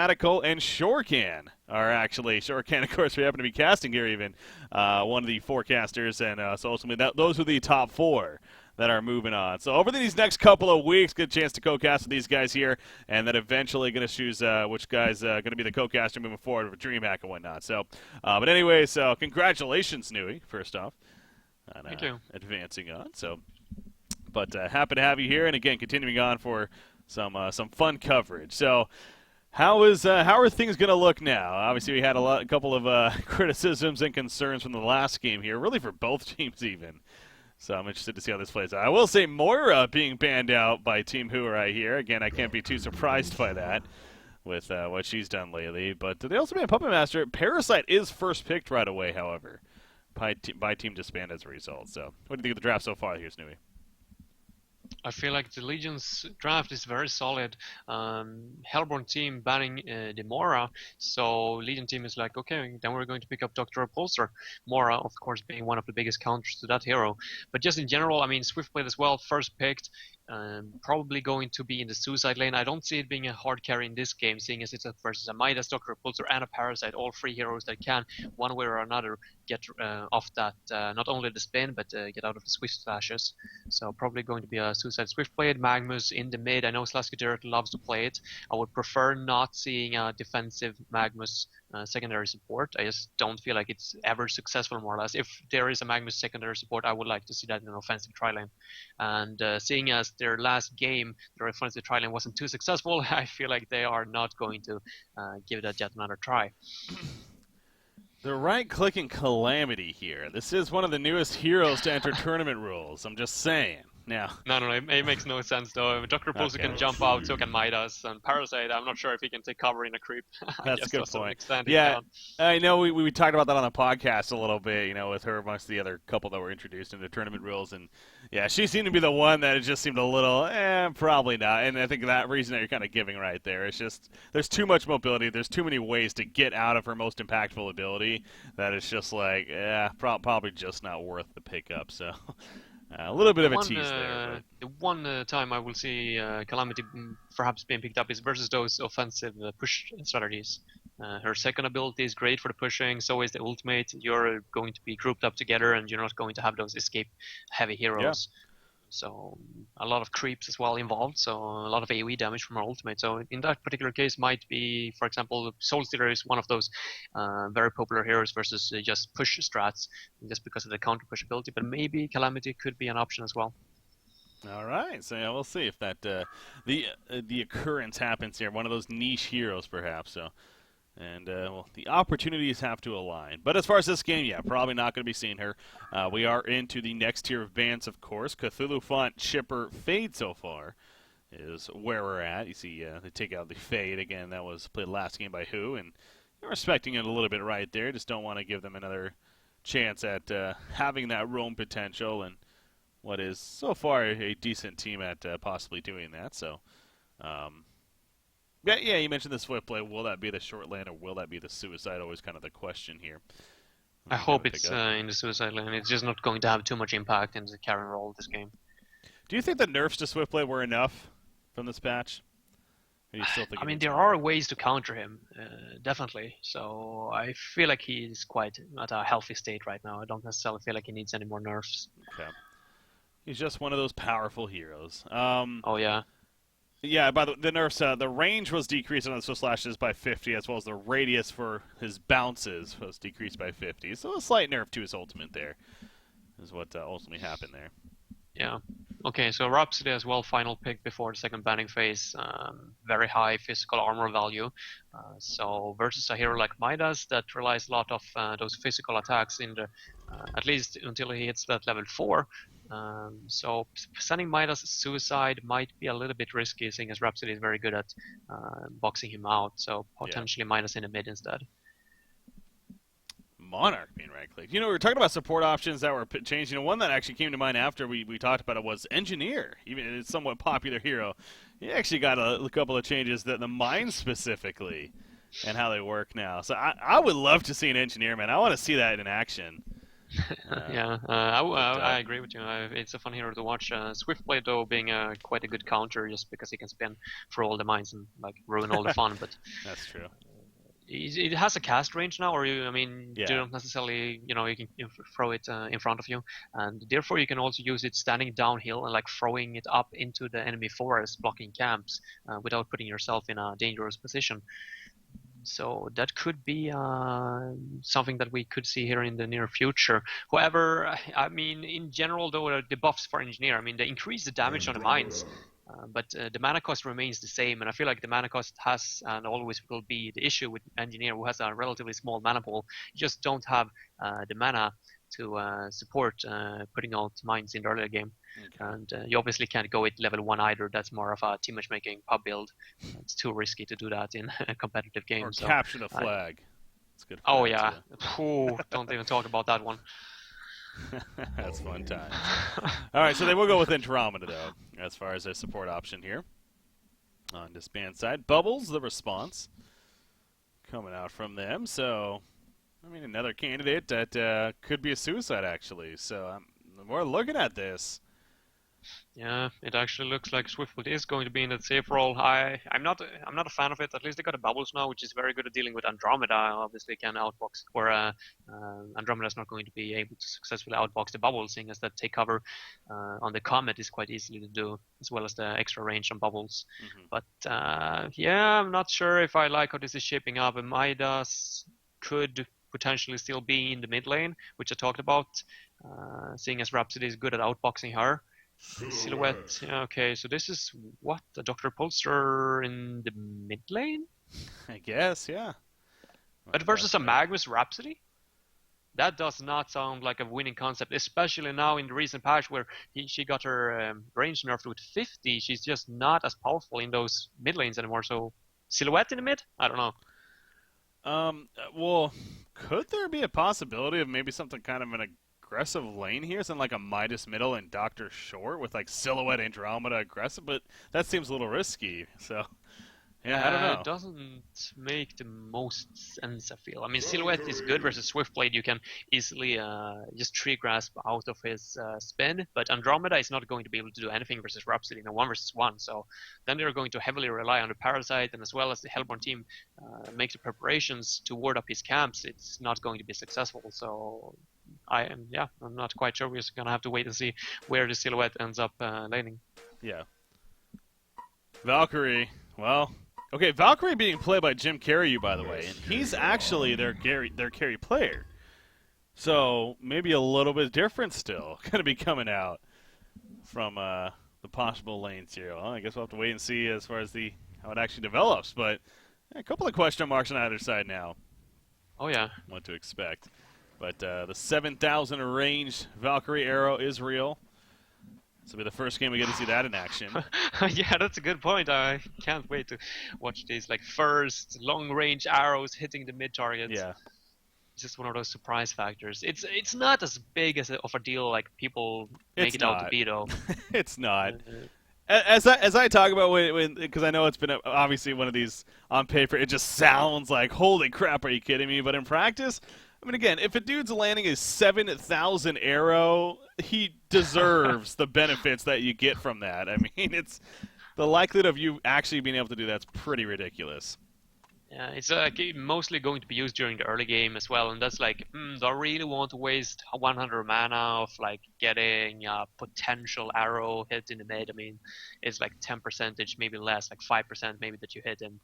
Radical and Shorecan are actually. Shorecan, of course, we happen to be casting here even, one of the forecasters, and so ultimately those are the top 4 that are moving on. So over these next couple of weeks, get a chance to co-cast with these guys here, and then eventually going to choose which guy's going to be the co-caster moving forward with DreamHack and whatnot. So, but anyway, so congratulations, Nui, first off, on Thank you. advancing on. So, but happy to have you here, and again, continuing on for some fun coverage. So. How are things going to look now? Obviously, we had a couple of criticisms and concerns from the last game here, really for both teams even. So I'm interested to see how this plays out. I will say Moira being banned out by Team Who right here. Again, I can't be too surprised by that with what she's done lately. But they also banned Puppet Master. Parasite is first picked right away, however, by Team DsBn as a result. So what do you think of the draft so far here, Snowy? I feel like the Legion's draft is very solid. Hellborn team banning the Mora, so Legion team is like, okay, then we're going to pick up Dr. Repulsor. Mora, of course, being one of the biggest counters to that hero. But just in general, I mean, Swiftblade as well, first picked, probably going to be in the suicide lane. I don't see it being a hard carry in this game, seeing as it's versus a Midas, Dr. Repulsor, and a Parasite, all 3 heroes that can, one way or another, get off that, not only the spin, but get out of the Swift Slashes. So probably going to be a suicide Swiftblade, Magmus in the mid. I know Slaskaderic loves to play it. I would prefer not seeing a defensive Magmus secondary support. I just don't feel like it's ever successful, more or less. If there is a Magmus secondary support, I would like to see that in an offensive tri-lane. And seeing as their last game, their offensive tri-lane wasn't too successful, I feel like they are not going to give it yet another try. The right-clicking Calamity here. This is one of the newest heroes to enter tournament rules. I'm just saying. Now. No, it makes no sense though. Dr. Repulsor can jump out, so can Midas, and Parasite, I'm not sure if he can take cover in a creep. That's a good point. Yeah, I know we talked about that on the podcast a little bit, you know, with her amongst the other couple that were introduced into tournament rules, and yeah, she seemed to be the one that it just seemed a little, probably not, and I think that reason that you're kind of giving right there, it's just, there's too much mobility, there's too many ways to get out of her most impactful ability, that it's just like, probably just not worth the pickup, so... a little bit of a tease there. The one time I will see Calamity perhaps being picked up is versus those offensive push strategies. Her second ability is great for the pushing, so is the ultimate. You're going to be grouped up together and you're not going to have those escape heavy heroes. Yeah. So a lot of creeps as well involved, so a lot of AoE damage from our ultimate. So in that particular case might be, for example, Soulstealer is one of those very popular heroes versus just push strats, just because of the counter push ability, but maybe Calamity could be an option as well. All right, so yeah, we'll see if that the occurrence happens here. One of those niche heroes, perhaps. So, and well, the opportunities have to align. But as far as this game, yeah, probably not going to be seeing her. We are into the next tier of bans, of course. Cthulhu Font Chipper Fade so far is where we're at. You see, they take out the Fade again. That was played last game by Who, and they're respecting it a little bit right there. Just don't want to give them another chance at having that roam potential and what is so far a decent team at possibly doing that. So. Yeah, you mentioned the Swiftblade. Will that be the short lane or will that be the suicide? Always kind of the question here. I hope it's in the suicide lane. It's just not going to have too much impact in the carry role of this game. Do you think the nerfs to Swiftblade were enough from this patch? Or do you still think I mean, there are ways to counter him, definitely. So I feel like he's quite at a healthy state right now. I don't necessarily feel like he needs any more nerfs. Okay. He's just one of those powerful heroes. Oh, yeah. Yeah, by the nerfs, the range was decreased on the Swift Slashes by 50, as well as the radius for his bounces was decreased by 50. So a slight nerf to his ultimate there is what ultimately happened there. Yeah. Okay, so Rhapsody as well, final pick before the second banning phase. Very high physical armor value. So versus a hero like Midas that relies a lot of those physical attacks in the, at least until he hits that level 4. So sending Midas suicide might be a little bit risky, seeing as Rhapsody is very good at boxing him out. So potentially Midas in the mid instead. Monarch being right-clicked. You know, we were talking about support options that were changed. You know, one that actually came to mind after we talked about it was Engineer. Even it's a somewhat popular hero. He actually got a couple of changes that the mines specifically and how they work now. So I would love to see an Engineer, man. I want to see that in action. Yeah, I agree with you. It's a fun hero to watch. Swiftblade though being quite a good counter just because he can spin for all the mines and like ruin all the fun. But That's true. it has a cast range now, or I mean, you Yeah. don't necessarily, you can throw it in front of you, and therefore you can also use it standing downhill and like throwing it up into the enemy forest, blocking camps, without putting yourself in a dangerous position. So that could be something that we could see here in the near future. However, I mean, in general, though, the buffs for Engineer, I mean, they increase the damage on the mines, but the mana cost remains the same. And I feel like the mana cost has and always will be the issue with Engineer, who has a relatively small mana pool. You just don't have the mana to support putting out mines in the earlier game. Okay. And you obviously can't go at level 1 either. That's more of a team matchmaking pub build. It's too risky to do that in a competitive game. Or so capture the flag. It's good. Oh that, yeah. Ooh, don't even talk about that one. That's fun times. All right, so they will go with Andromeda, though, as far as their support option here. On DsBn side, Bubbles, the response coming out from them. So, I mean, another candidate that could be a suicide, actually. So, we're looking at this. Yeah, it actually looks like Swiftfoot is going to be in that safe role. I'm not a fan of it. At least they got a Bubbles now, which is very good at dealing with Andromeda. Obviously, can outbox, or Andromeda is not going to be able to successfully outbox the Bubbles, seeing as that take cover on the Comet is quite easily to do, as well as the extra range on Bubbles. But yeah, I'm not sure if I like how this is shaping up. And Midas could potentially still be in the mid lane, which I talked about, seeing as Rhapsody is good at outboxing her. Silhouette. Okay, so this is what, the Dr. Polster in the mid lane? I guess, yeah. But versus a Magnus Rhapsody? That does not sound like a winning concept, especially now in the recent patch where she got her range nerfed with 50. She's just not as powerful in those mid lanes anymore. So, Silhouette in the mid? I don't know. Well, could there be a possibility of maybe something kind of an aggressive lane here, something like a Midas middle and Dr. Short with like Silhouette Andromeda aggressive, but that seems a little risky. So, yeah, I don't know. It doesn't make the most sense, I feel. I mean, Silhouette is good versus Swiftblade. You can easily just tree grasp out of his spin, but Andromeda is not going to be able to do anything versus Rhapsody in a 1 versus 1. So then they're going to heavily rely on the Parasite, and as well as the Hellborn team make the preparations to ward up his camps, it's not going to be successful. So I'm not quite sure. We're just gonna have to wait and see where the Silhouette ends up landing. Yeah. Valkyrie, well, okay, Valkyrie being played by Jim Carreyrou, by the way, and he's actually their carry player. So maybe a little bit different still going to be coming out from the possible lanes here. Well, I guess we'll have to wait and see as far as how it actually develops. But a couple of question marks on either side now. Oh yeah. What to expect. But the 7,000 range Valkyrie arrow is real. This will be the first game we get to see that in action. Yeah, that's a good point. I can't wait to watch these like first long range arrows hitting the mid targets. Yeah. It's just one of those surprise factors. It's not as big of a deal like people make it out to be, though. It's not. As I talk about because I know it's been obviously one of these on paper, it just sounds like holy crap, are you kidding me? But in practice, I mean, again, if a dude's landing a 7,000 arrow, he deserves the benefits that you get from that. I mean, it's the likelihood of you actually being able to do that's pretty ridiculous. Yeah, it's mostly going to be used during the early game as well, and that's like, do I really want to waste 100 mana of like getting a potential arrow hit in the mid? I mean, it's like 10%, maybe less, like 5% maybe that you hit, and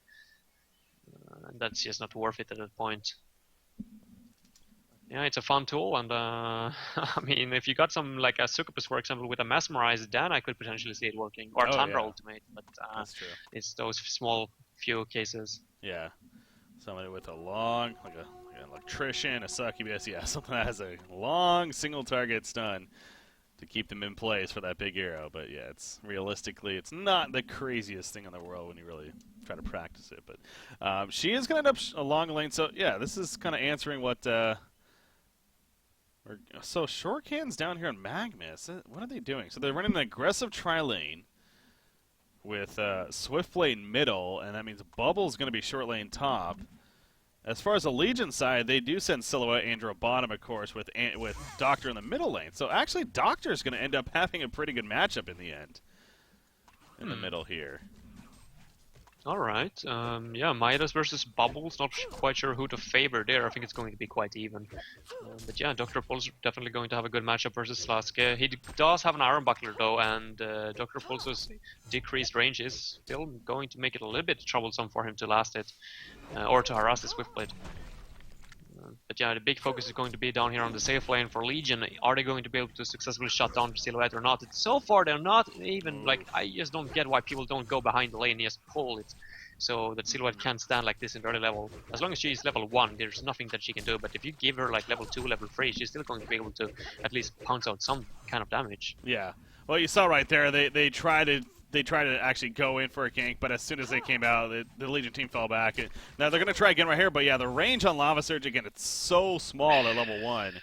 that's just not worth it at that point. Yeah, it's a fun tool, and I mean, if you got some like a Succubus, for example, with a Mesmerize, then I could potentially see it working, or Tundra Ultimate, but that's true. It's those small few cases. Yeah, somebody with a long, like an electrician, a succubus, yeah, something that has a long single target stun to keep them in place for that big arrow. But yeah, realistically, it's not the craziest thing in the world when you really try to practice it. But she is going to end up a long lane, so yeah, this is kind of answering what. So Shortcan's down here in Magnus. What are they doing? So they're running an aggressive tri-lane with Swiftblade middle, and that means Bubble's going to be short lane top. As far as the Legion side, they do send Silhouette Andrew bottom, of course, with Doctor in the middle lane. So actually, Doctor's going to end up having a pretty good matchup in the end. In the middle here. All right. Yeah, Midas versus Bubbles. Not quite sure who to favor there. I think it's going to be quite even. But yeah, Dr. Pulse definitely going to have a good matchup versus Slaske. He does have an Iron Buckler though, and Dr. Pulse's decreased range is still going to make it a little bit troublesome for him to last it, or to harass the Swiftblade. But yeah, the big focus is going to be down here on the safe lane for Legion. Are they going to be able to successfully shut down Silhouette or not? So far, they're not even, like, I just don't get why people don't go behind the lane and just pull it. So that Silhouette can't stand like this in early level. As long as she's level 1, there's nothing that she can do. But if you give her like level 2, level 3, she's still going to be able to at least pounce out some kind of damage. Yeah. Well, you saw right there, they tried to actually go in for a gank, but as soon as they came out, the Legion team fell back. Now they're going to try again right here, but yeah, the range on Lava Surge, again, it's so small at level 1.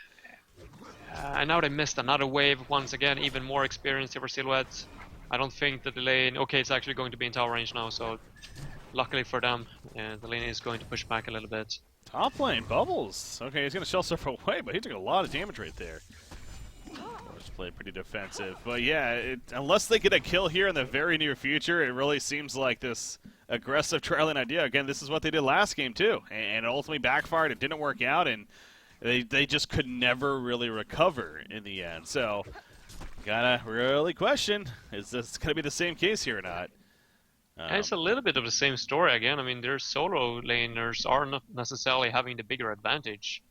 And now they missed another wave once again, even more experience over Silhouette. I don't think that the lane... Okay, it's actually going to be in tower range now, so luckily for them, the lane is going to push back a little bit. Top lane, Bubbles. Okay, he's going to shell surf away, but he took a lot of damage right there. Played pretty defensive, but yeah, unless they get a kill here in the very near future, it really seems like this aggressive trialing idea. Again, this is what they did last game too, and it ultimately backfired. It didn't work out, and they just could never really recover in the end. So, gotta really question: is this gonna be the same case here or not? It's a little bit of the same story again. I mean, their solo laners are not necessarily having the bigger advantage.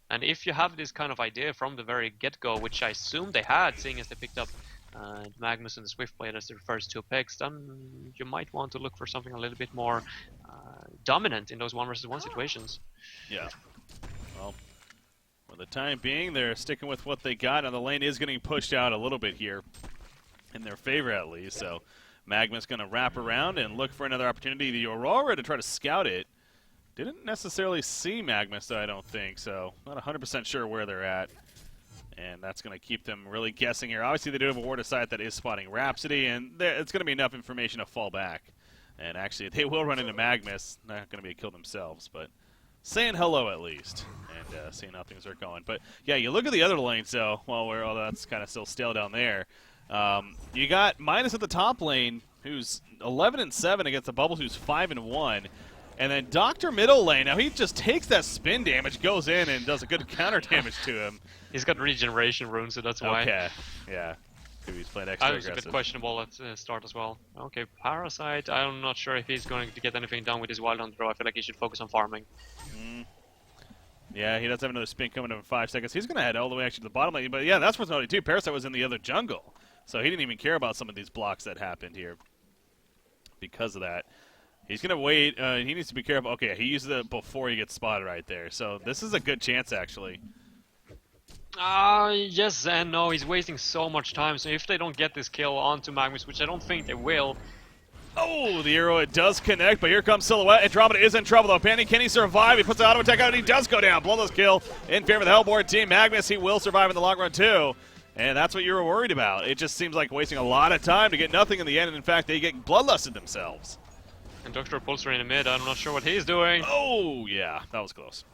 And if you have this kind of idea from the very get-go, which I assume they had, seeing as they picked up Magnus and the Swiftblade as their first 2 picks, then you might want to look for something a little bit more dominant in those 1 versus 1 situations. Yeah. Well, for the time being, they're sticking with what they got, and the lane is getting pushed out a little bit here, in their favor at least. So Magnus going to wrap around and look for another opportunity. The Aurora to try to scout it. Didn't necessarily see Magnus, though, I don't think, so not 100% sure where they're at. And that's going to keep them really guessing here. Obviously, they do have a ward of sight that is spotting Rhapsody, and it's going to be enough information to fall back. And actually, they will run into Magnus. Not going to be a kill themselves, but saying hello at least, and seeing how things are going. But, yeah, you look at the other lanes, though, that's kind of still stale down there. You got Minus at the top lane, who's 11-7 against the Bubbles, who's 5-1. And then Dr. Middle Lane, now he just takes that spin damage, goes in, and does a good counter damage to him. He's got regeneration runes, so that's why. Okay, yeah. Maybe he's playing extra aggressive. That was a bit questionable at the start as well. Okay, Parasite, I'm not sure if he's going to get anything done with his Wild Hunt throw. I feel like he should focus on farming. Yeah, he does have another spin coming in 5 seconds. He's going to head all the way actually to the bottom lane. But yeah, that's what's noted too. Parasite was in the other jungle. So he didn't even care about some of these blocks that happened here because of that. He's going to wait. He needs to be careful. Okay, he uses it before he gets spotted right there. So this is a good chance, actually. Yes and no. He's wasting so much time. So if they don't get this kill onto Magnus, which I don't think they will. Oh, the arrow, it does connect, but here comes Silhouette. Andromeda is in trouble, though. Panty, can he survive? He puts the auto attack out, and he does go down. Bloodless kill in favor of the Hellboard team. Magnus, he will survive in the long run, too. And that's what you were worried about. It just seems like wasting a lot of time to get nothing in the end. And in fact, they get bloodlusted themselves. And Dr. Pulsar in the mid, I'm not sure what he's doing. Oh, yeah, that was close.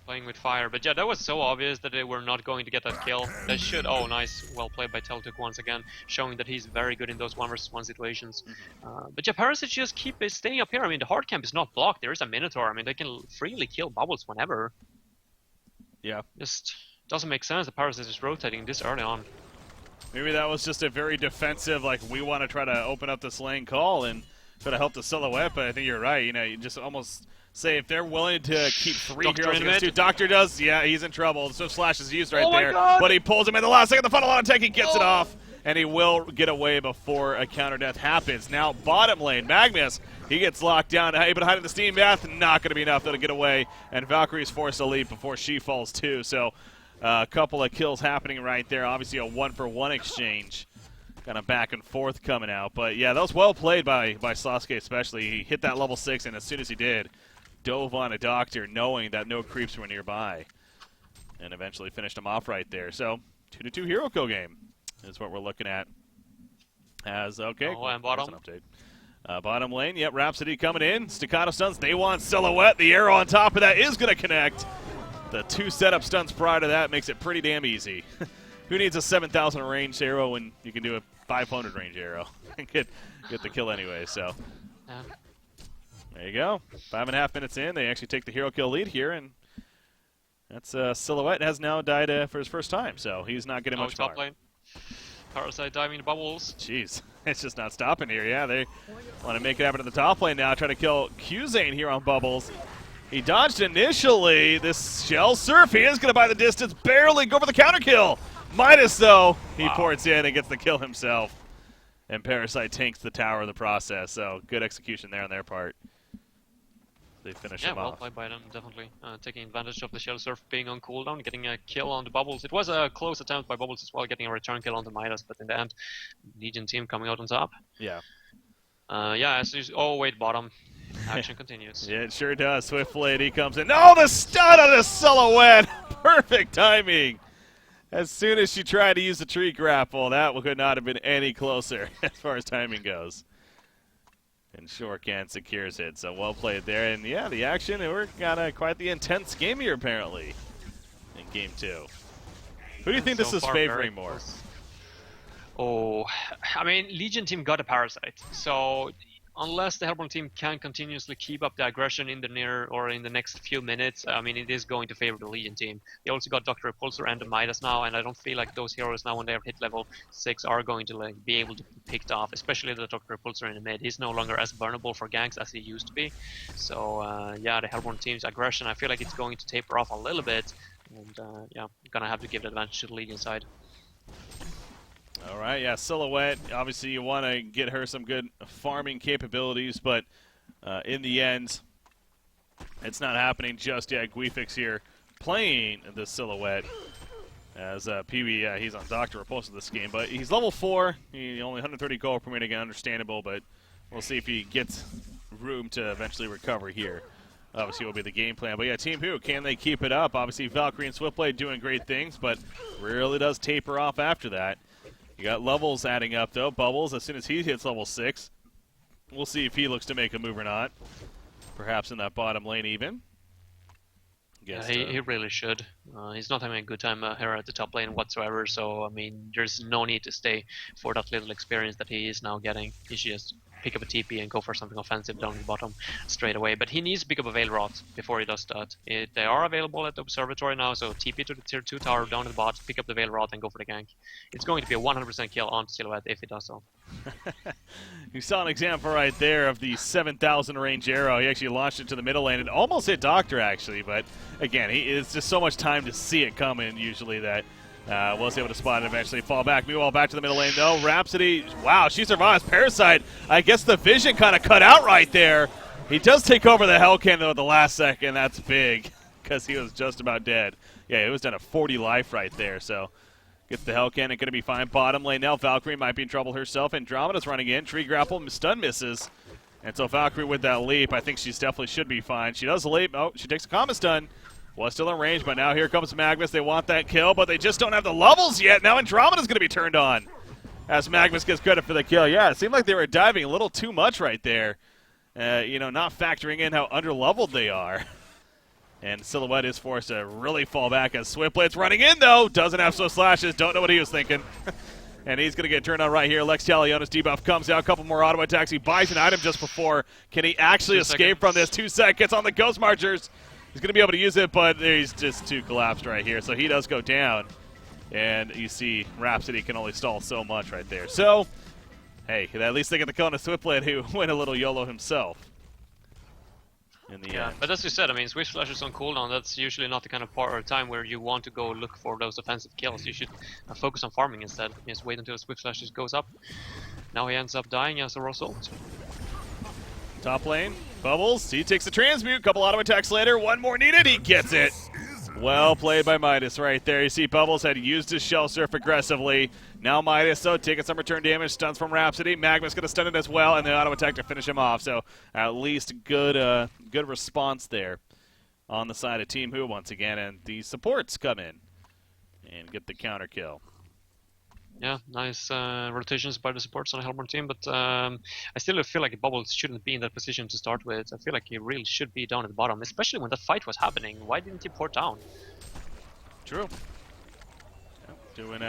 Playing with fire. But yeah, that was so obvious that they were not going to get that kill. That should... Oh, nice. Well played by Teltuk once again, showing that he's very good in those 1 versus 1 situations. But yeah, Parasite just keep staying up here. I mean, the hard camp is not blocked. There is a Minotaur. I mean, they can freely kill Bubbles whenever. Yeah. Just doesn't make sense that Parasite is rotating this early on. Maybe that was just a very defensive, like, we want to try to open up this lane call and try to help the Silhouette, but I think you're right. You know, you just almost say if they're willing to keep 3 Doctor heroes against 2, Doctor does, yeah, he's in trouble. The Swift Slash is used right there, God. But he pulls him in the last second. The final attack, he gets it off, and he will get away before a counter death happens. Now, bottom lane, Magnus, he gets locked down, but hiding the Steam Bath, not going to be enough to get away, and Valkyrie's forced to leave before she falls too. So, a couple of kills happening right there. Obviously, a 1-for-1 exchange. Kind of back and forth coming out. But, yeah, that was well played by Sasuke especially. He hit that level 6, and as soon as he did, dove on a Doctor, knowing that no creeps were nearby. And eventually finished him off right there. So, 2-2 hero kill game is what we're looking at. Okay, and bottom. that's an update. Bottom lane, yep, Rhapsody coming in. Staccato stuns, they want Silhouette. The arrow on top of that is going to connect. The 2 setup stuns prior to that makes it pretty damn easy. Who needs a 7,000 range arrow when you can do a 500 range arrow and get the kill anyway? So there you go. 5.5 minutes in, they actually take the hero kill lead here, and that's Silhouette has now died for his first time, so he's not getting much top more. lane. Parasite diving the bubbles. Jeez, it's just not stopping here. Yeah, they want to make it happen to the top lane now. Try to kill Qzane here on bubbles. He dodged initially. This shell surf, he is going to buy the distance. Barely go for the counter kill. Midas, though, he ports in and gets the kill himself. And Parasite tanks the tower in the process. So good execution there on their part. They finish him well off. played by them, definitely. Taking advantage of the shell surf being on cooldown, getting a kill on the bubbles. It was a close attempt by bubbles as well, getting a return kill on the Midas, but in the end, Legion team coming out on top. Yeah. As you, oh wait, bottom. Action continues. Yeah, it sure does. Swiftblade, he comes in. Oh, the stun on the Silhouette! Perfect timing. As soon as she tried to use the tree grapple, that could not have been any closer as far as timing goes. And Shortcan secures it, so well played there. And yeah, the action, we're got quite the intense game here apparently in game 2. Who do you think this is favoring more? Oh, I mean, Legion team got a Parasite, so unless the Hellborn team can continuously keep up the aggression in the near or in the next few minutes, I mean, it is going to favor the Legion team. They also got Dr. Repulsor and the Midas now, and I don't feel like those heroes now when they have hit level 6 are going to be able to be picked off, especially the Dr. Repulsor in the mid. He's no longer as burnable for ganks as he used to be. So yeah, the Hellborn team's aggression, I feel like it's going to taper off a little bit, and yeah, gonna have to give the advantage to the Legion side. All right, yeah, Silhouette, obviously you want to get her some good farming capabilities, but in the end, it's not happening just yet. Guifix here playing the Silhouette as Pee-wee, he's on Dr. Repulsor this game, but he's level 4. He only 130 gold per minute, again, understandable, but we'll see if he gets room to eventually recover here. Obviously will be the game plan. But yeah, Team Who, can they keep it up? Obviously Valkyrie and Swiftblade doing great things, but really does taper off after that. You got levels adding up, though. Bubbles, as soon as he hits level 6, we'll see if he looks to make a move or not. Perhaps in that bottom lane even. Yeah, he really should. He's not having a good time here at the top lane whatsoever, so, I mean, there's no need to stay for that little experience that he is now getting. He should just pick up a TP and go for something offensive down the bottom straight away. But he needs to pick up a Veil Rod before he does that. They are available at the Observatory now, so TP to the tier 2 tower down to the bot, pick up the Veil Rod and go for the gank. It's going to be a 100% kill on Silhouette if he does so. You saw an example right there of the 7,000 range arrow. He actually launched it to the middle lane. It almost hit Doctor, actually, but again, it's just so much time to see it coming usually that was able to spot it eventually fall back. Meanwhile, back to the middle lane, though. Rhapsody, wow, she survives. Parasite, I guess the vision kind of cut out right there. He does take over the Hellcan, though, at the last second. That's big because he was just about dead. Yeah, it was down to 40 life right there, so gets the Hellcan and going to be fine. Bottom lane now, Valkyrie might be in trouble herself. Andromeda's running in. Tree grapple, stun misses. And so Valkyrie with that leap, I think she definitely should be fine. She does leap. Oh, she takes a comma stun. Was still in range, but now here comes Magnus. They want that kill, but they just don't have the levels yet. Now Andromeda's going to be turned on as Magnus gets credit for the kill. Yeah, it seemed like they were diving a little too much right there. You know, not factoring in how underleveled they are. And Silhouette is forced to really fall back as Swiftblade's running in, though. Doesn't have Swift Slashes. Don't know what he was thinking. And he's going to get turned on right here. Lex Talionis debuff comes out. A couple more auto attacks. He buys an item just before. Can he actually escape from this? 2 seconds on the Ghost Marchers. He's going to be able to use it, but he's just too collapsed right here. So he does go down. And you see Rhapsody can only stall so much right there. So, hey, at least they get the kill on a Swiftblade who went a little YOLO himself. In the end. But as you said, I mean, Swift Flashes on cooldown, that's usually not the kind of part or time where you want to go look for those offensive kills. You should focus on farming instead. Just wait until the Swift Flashes goes up. Now he ends up dying as a result. Top lane, Bubbles, he takes the transmute, couple auto attacks later, one more needed, he gets it. Well played by Midas right there. You see Bubbles had used his Shell Surf aggressively. Now Midas, so taking some return damage, stuns from Rhapsody. Magma's going to stun it as well, and the auto attack to finish him off. So at least good response there on the side of Team Who once again, and the supports come in and get the counter kill. Yeah, nice rotations by the supports on the Hellborn team, but I still feel like Bubbles shouldn't be in that position to start with. I feel like he really should be down at the bottom, especially when that fight was happening. Why didn't he port down? True. Doing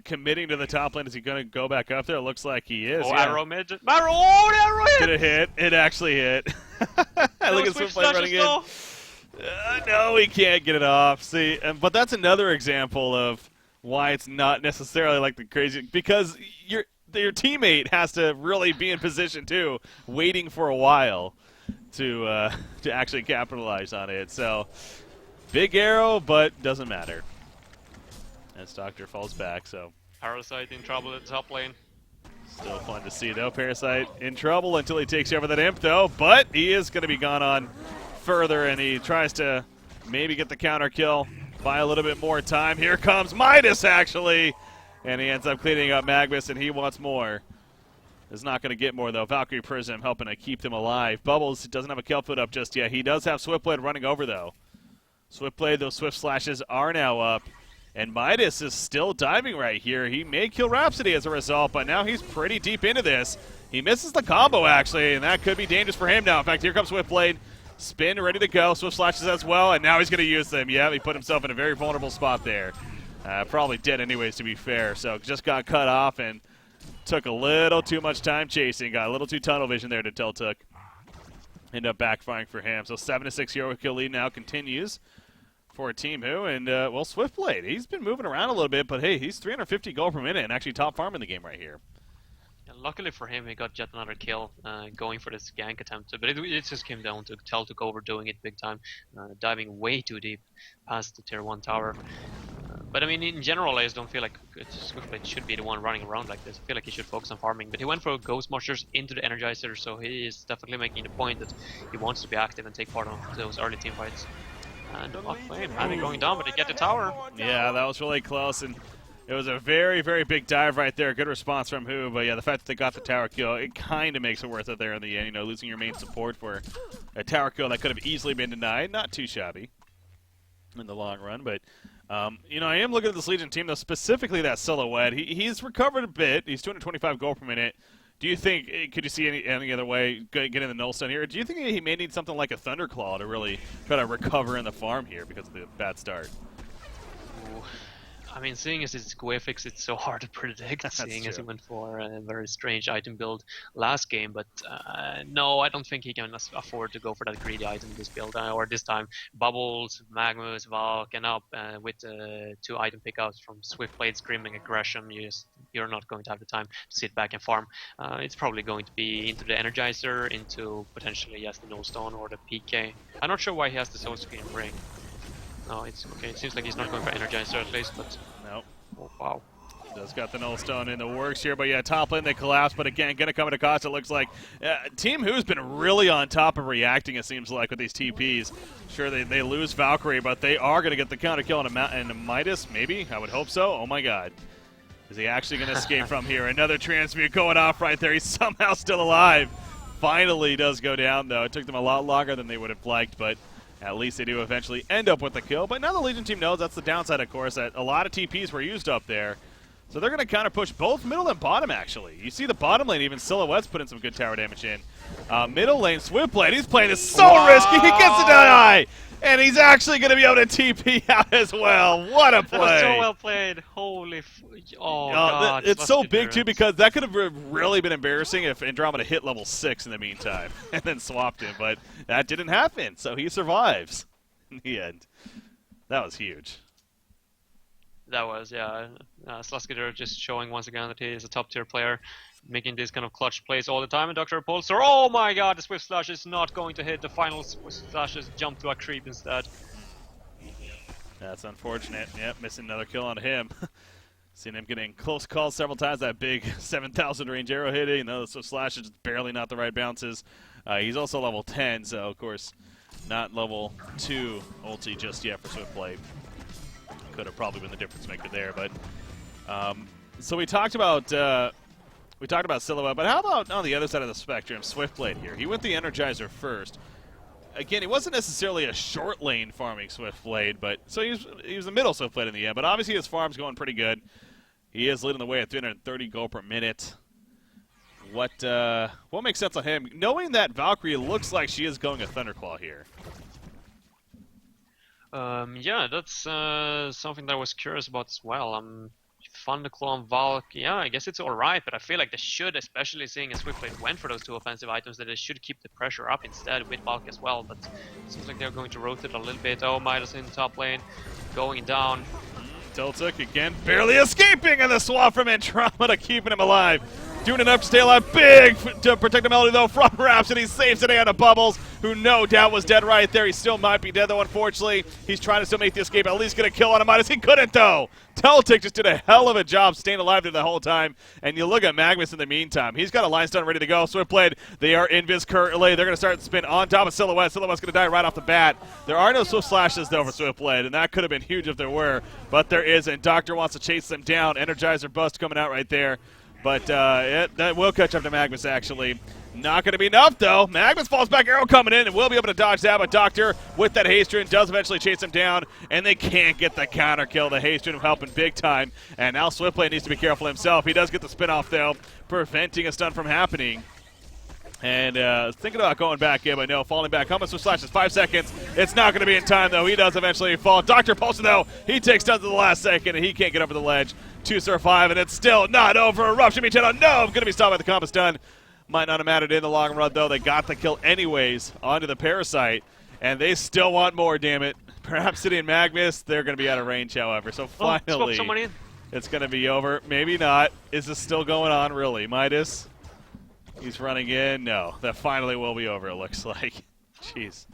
committing to the top lane. Is he going to go back up there? It looks like he is. Oh, yeah. arrow mid. Arrow! Oh, the arrow hit! Did it hit? It actually hit. Look at Swiftblade running in. No, he can't get it off. See, but that's another example of why it's not necessarily like the crazy, because your teammate has to really be in position too, waiting for a while to actually capitalize on it. So big arrow, but doesn't matter. As Doctor falls back, so Parasite in trouble at the top lane. still fun to see though. Parasite in trouble until he takes over that imp though, but he is going to be gone on further, and he tries to maybe get the counter kill. Buy a little bit more time. Here comes Midas, actually. And he ends up cleaning up Magnus, and he wants more. Is not going to get more, though. Valkyrie Prism helping to keep them alive. Bubbles doesn't have a kill foot up just yet. He does have Swiftblade running over, though. Swiftblade, those Swift Slashes are now up. And Midas is still diving right here. He may kill Rhapsody as a result, but now he's pretty deep into this. He misses the combo, actually, and that could be dangerous for him now. In fact, here comes Swiftblade. Spin ready to go. Swift Slashes as well, and now he's going to use them. Yeah, he put himself in a very vulnerable spot there. Probably dead anyways, to be fair. So just got cut off and took a little too much time chasing. Got a little too tunnel vision there to tell took. Ended up backfiring for him. So 7-6 hero kill lead now continues for Team Who. And, well, Swiftblade, he's been moving around a little bit, but hey, he's 350 gold per minute and actually top farm in the game right here. Luckily for him, he got yet another kill going for this gank attempt. But it just came down to Tell took over doing it big time, diving way too deep past the tier 1 tower. But I mean, in general, I just don't feel like Swiftblade should be the one running around like this. I feel like he should focus on farming. But he went for Ghost Mushers into the Energizer, so he is definitely making the point that he wants to be active and take part on those early team fights. And not flame, having going down, but they get the tower. Yeah, that was really close, and it was a very, very big dive right there. Good response from Who, but yeah, the fact that they got the tower kill, it kind of makes it worth it there in the end. You know, losing your main support for a tower kill that could have easily been denied. Not too shabby in the long run, but you know, I am looking at this Legion team, though, specifically that Silhouette. He's recovered a bit. He's 225 gold per minute. Do you think, could you see any other way getting the Nullstone here? Do you think he may need something like a Thunderclaw to really try to recover in the farm here because of the bad start? Ooh. I mean, seeing as it's Guefix, it's so hard to predict, seeing as he went for a very strange item build last game. But no, I don't think he can afford to go for that greedy item this build, or this time. Bubbles, Magnus, Valk, and up with 2 item pickouts from Swiftblade, Screaming Aggression. You're not going to have the time to sit back and farm. It's probably going to be into the Energizer, into potentially, yes, the Nullstone or the PK. I'm not sure why he has the Soul Screen ring. No, it's okay. It seems like he's not going for Energizer at least, but... Nope. Oh, wow. Does got the Nullstone in the works here, but yeah, top lane they collapse, but again, going to come at a cost, it looks like. Team Who's been really on top of reacting, it seems like, with these TPs. Sure, they lose Valkyrie, but they are going to get the counter kill on a Midas, maybe? I would hope so. Oh my god. Is he actually going to escape from here? Another transmute going off right there. He's somehow still alive. Finally does go down, though. It took them a lot longer than they would have liked, but at least they do eventually end up with the kill. But now the Legion team knows that's the downside, of course, that a lot of TPs were used up there. So they're going to counter push both middle and bottom, actually. You see the bottom lane, even Silhouette's putting some good tower damage in. Middle lane, Swiftblade, he's playing this so risky. He gets the die, and he's actually going to be able to TP out as well. What a play. That was so well played. Holy oh, God. It's so big, too, because that could have really been embarrassing if Andromeda hit level 6 in the meantime and then swapped him. But that didn't happen, so he survives in the end. That was huge. That was, yeah. Sluskider just showing once again that he is a top-tier player, making these kind of clutch plays all the time. And Dr. Repulsor, oh my god, the Swift Slash is not going to hit. The final Swift Slashes jump to a creep instead. That's unfortunate. Yep, missing another kill on him. Seen him getting close calls several times. That big 7,000 range arrow hitting. The Swift Slash is just barely not the right bounces. He's also level 10, so of course not level 2 ulti just yet for Swiftblade. Could have probably been the difference maker there, but so we talked about Silhouette, but how about on the other side of the spectrum, Swiftblade here? He went the Energizer first. Again, he wasn't necessarily a short lane farming Swiftblade, but so he was a middle Swiftblade in the end. But obviously his farm's going pretty good. He is leading the way at 330 gold per minute. What makes sense on him? Knowing that Valkyrie looks like she is going a Thunderclaw here. Yeah, that's something that I was curious about as well. Thunderclaw and Valk, yeah, I guess it's alright, but I feel like they should, especially seeing as Swiftblade went for those 2 offensive items, that they should keep the pressure up instead with Valk as well, but it seems like they're going to rotate a little bit. Oh, Midas in top lane, going down. Tiltuk again, barely escaping, and the swap from Andromeda keeping him alive. Doing enough to stay alive. Big to protect the Melody, though, from Rhapsody. Saves today out of Bubbles, who no doubt was dead right there. He still might be dead, though, unfortunately. He's trying to still make the escape, at least get a kill on him. He couldn't, though. Tiltuk just did a hell of a job staying alive there the whole time. And you look at Magnus in the meantime. He's got a line stun ready to go. Swiftblade, they are invis currently. They're going to start to spin on top of Silhouette. Silhouette's going to die right off the bat. There are no Swift Slashes, though, for Swiftblade, and that could have been huge if there were. But there isn't. Doctor wants to chase them down. Energizer Bust coming out right there. But that will catch up to Magnus, actually. Not going to be enough, though. Magnus falls back, arrow coming in, and will be able to dodge that, but Doctor, with that haste rune, does eventually chase him down, and they can't get the counter kill. The haste rune helping big time, and now Swiftblade needs to be careful himself. He does get the spin-off, though, preventing a stun from happening. And thinking about going back in, but no, falling back. Hummus with slashes, 5 seconds. It's not going to be in time, though. He does eventually fall. Dr. Pulsar, though, he takes stuns at the last second, and he can't get over the ledge. 2 survive, and it's still not over. Eruption Machado, no, going to be stopped by the combo stun. Might not have mattered in the long run, though. They got the kill anyways onto the Parasite, and they still want more, damn it. Perhaps City and Magnus, they're going to be out of range, however. So finally, it's going to be over. Maybe not. Is this still going on, really? Midas? He's running in. No, that finally will be over, it looks like. Jeez.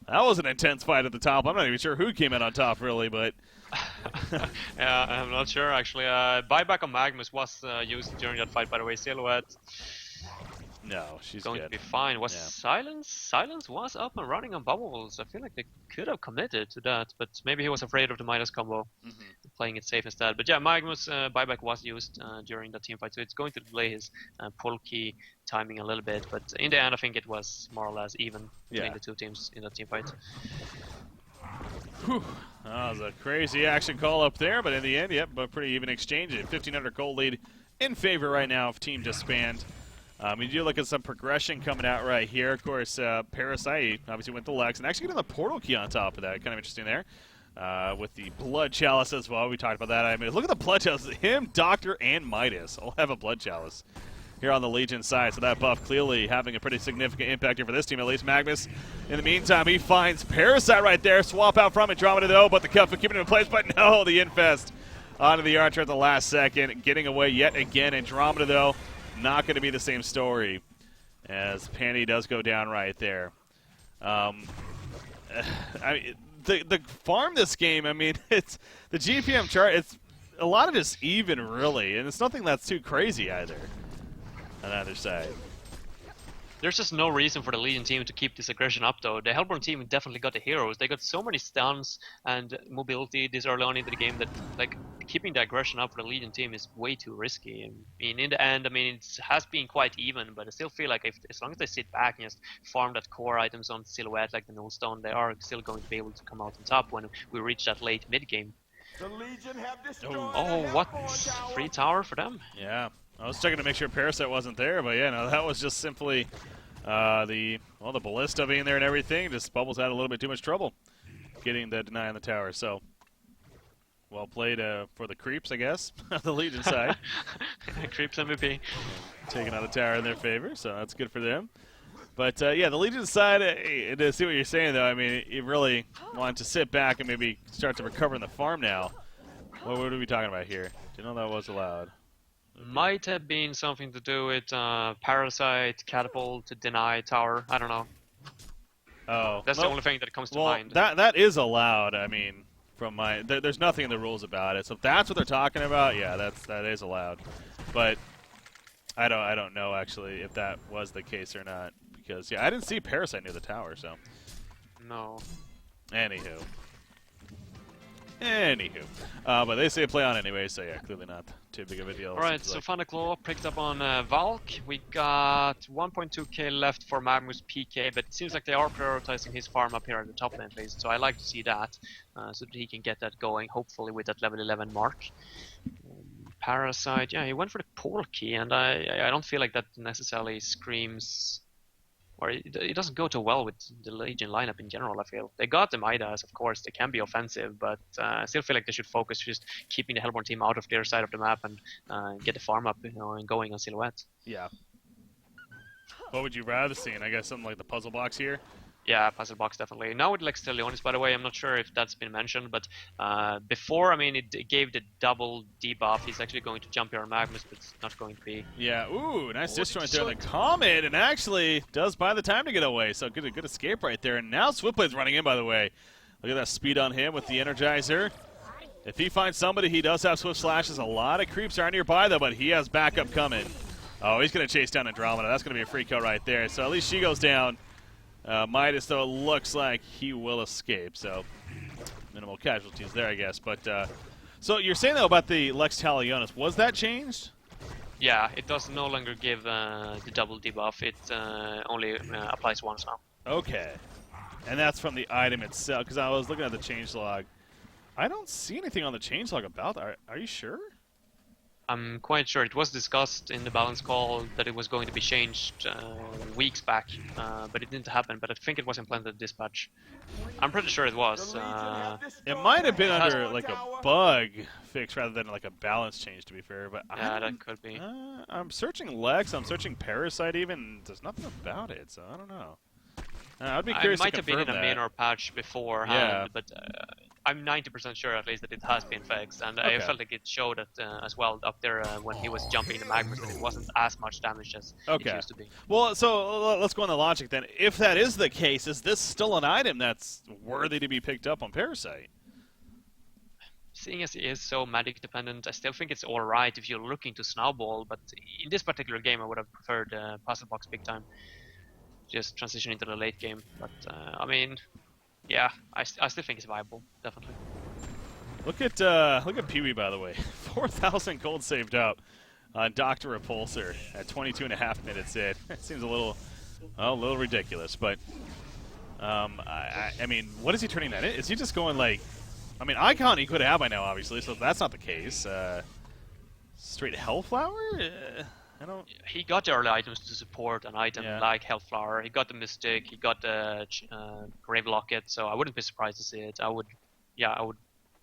That was an intense fight at the top. I'm not even sure who came in on top, really, but... Yeah, I'm not sure, actually. Buyback on Magnus was used during that fight, by the way. Silhouette. No, she's going good. to be fine. Was Silence? Silence was up and running on Bubbles. I feel like they could have committed to that, but maybe he was afraid of the Midas combo, playing it safe instead. But yeah, Magnus buyback was used during the team fight, so it's going to delay his pull key timing a little bit. But in the end, I think it was more or less even between the two teams in the team fight. Whew. That was a crazy action call up there, but in the end, yep, but pretty even exchange. 1,500 gold lead in favor right now of Team DsBn. You do look at some progression coming out right here. Of course, Parasite obviously went to Lex, and actually getting the portal key on top of that. Kind of interesting there. With the Blood Chalice as well. We talked about that. I mean, look at the Blood Chalice. Him, Doctor, and Midas all have a Blood Chalice here on the Legion side. So that buff clearly having a pretty significant impact here for this team, at least. Magnus, in the meantime, he finds Parasite right there. Swap out from Andromeda, though, but the Cup for keeping him in place. But no, the Infest onto the Archer at the last second. Getting away yet again. Andromeda, though, not going to be the same story, as Panty does go down right there. I mean, the farm this game, I mean, it's the GPM chart, it's a lot of just even, really, and it's nothing that's too crazy either on either side. There's just no reason for the Legion team to keep this aggression up, though. The Hellborn team definitely got the heroes. They got so many stuns and mobility this early on into the game that, like, keeping the aggression up for the Legion team is way too risky. I mean, in the end, I mean, it has been quite even, but I still feel like as long as they sit back and just farm that core items on Silhouette, like the Nullstone, they are still going to be able to come out on top when we reach that late mid-game. Oh, what? Free tower for them? Yeah. I was checking to make sure Parasite wasn't there, but yeah, no, that was just simply the Ballista being there and everything. Just Bubbles had a little bit too much trouble getting the deny on the tower. So, well played for the creeps, I guess, the Legion side. Creeps MVP. Taking out the tower in their favor, so that's good for them. But yeah, the Legion side, to see what you're saying, though, I mean, you really want to sit back and maybe start to recover in the farm now. What are we talking about here? Do you know that was allowed? Might have been something to do with Parasite, Catapult, Deny, Tower. I don't know. Oh, that's the only thing that comes to mind. That is allowed. I mean, from my there's nothing in the rules about it. So if that's what they're talking about, yeah, that is allowed. But I don't know actually if that was the case or not, because yeah, I didn't see Parasite near the tower. So no. Anywho, but they say play on anyway, so yeah, clearly not too big of a deal. Alright, so Thunderclaw picked up on Valk. We got 1.2k left for Magnus PK, but it seems like they are prioritizing his farm up here at the top lane phase, so I like to see that, so that he can get that going, hopefully with that level 11 mark. Parasite, yeah, he went for the pole key, and I don't feel like that necessarily screams, or it doesn't go too well with the Legion lineup in general. I feel they got the Midas, of course, they can be offensive, but I still feel like they should focus just keeping the Hellborn team out of their side of the map and get the farm up, and going on Silhouette. Yeah. What would you rather see? And I guess something like the puzzle box here. Yeah, puzzle box definitely. Now with Lex Leonis, by the way, I'm not sure if that's been mentioned, but before, I mean, it gave the double debuff. He's actually going to jump here on Magnus, but it's not going to be. Yeah, ooh, nice disjoint there on the Comet, and actually does buy the time to get away, so good escape right there. And now Swiftblade's running in, by the way. Look at that speed on him with the Energizer. If he finds somebody, he does have Swift Slashes. A lot of creeps are nearby, though, but he has backup coming. Oh, he's going to chase down Andromeda. That's going to be a free kill right there, so at least she goes down. Midas, though, it looks like he will escape, so minimal casualties there, I guess. But so you're saying, though, about the Lex Talionis. Was that changed? Yeah, it does no longer give the double debuff. It only applies once now. Okay. And that's from the item itself, because I was looking at the changelog. I don't see anything on the changelog about that. Are you sure? I'm quite sure it was discussed in the balance call that it was going to be changed weeks back, but it didn't happen. But I think it was implemented this patch. I'm pretty sure it was. It might have been under like a bug fix rather than like a balance change, to be fair. But yeah, that could be. I'm searching Lex. I'm searching Parasite. Even there's nothing about it, so I don't know. I'd be curious to confirm that. It might have been in a minor patch beforehand, but I'm 90% sure at least that it has been fixed, and I felt like it showed it as well up there when he was jumping the Magnus, that it wasn't as much damage as it used to be. Well, so let's go on the logic then. If that is the case, is this still an item that's worthy to be picked up on Parasite? Seeing as it is so magic dependent, I still think it's alright if you're looking to snowball, but in this particular game I would have preferred Puzzle Box big time. Just transition into the late game, but I mean, yeah, I still think it's viable, definitely. Look at Pee-wee, by the way, 4,000 gold saved up on Dr. Repulsor at 22.5 minutes in. It seems a little ridiculous, but I mean, what is he turning that in? Is he just going like, I mean, Icon he could have by now, obviously, so that's not the case. Straight Hellflower? I don't. He got the early items to support an item like Hellflower. He got the Mystic. He got the Grave Locket. So I wouldn't be surprised to see it. I would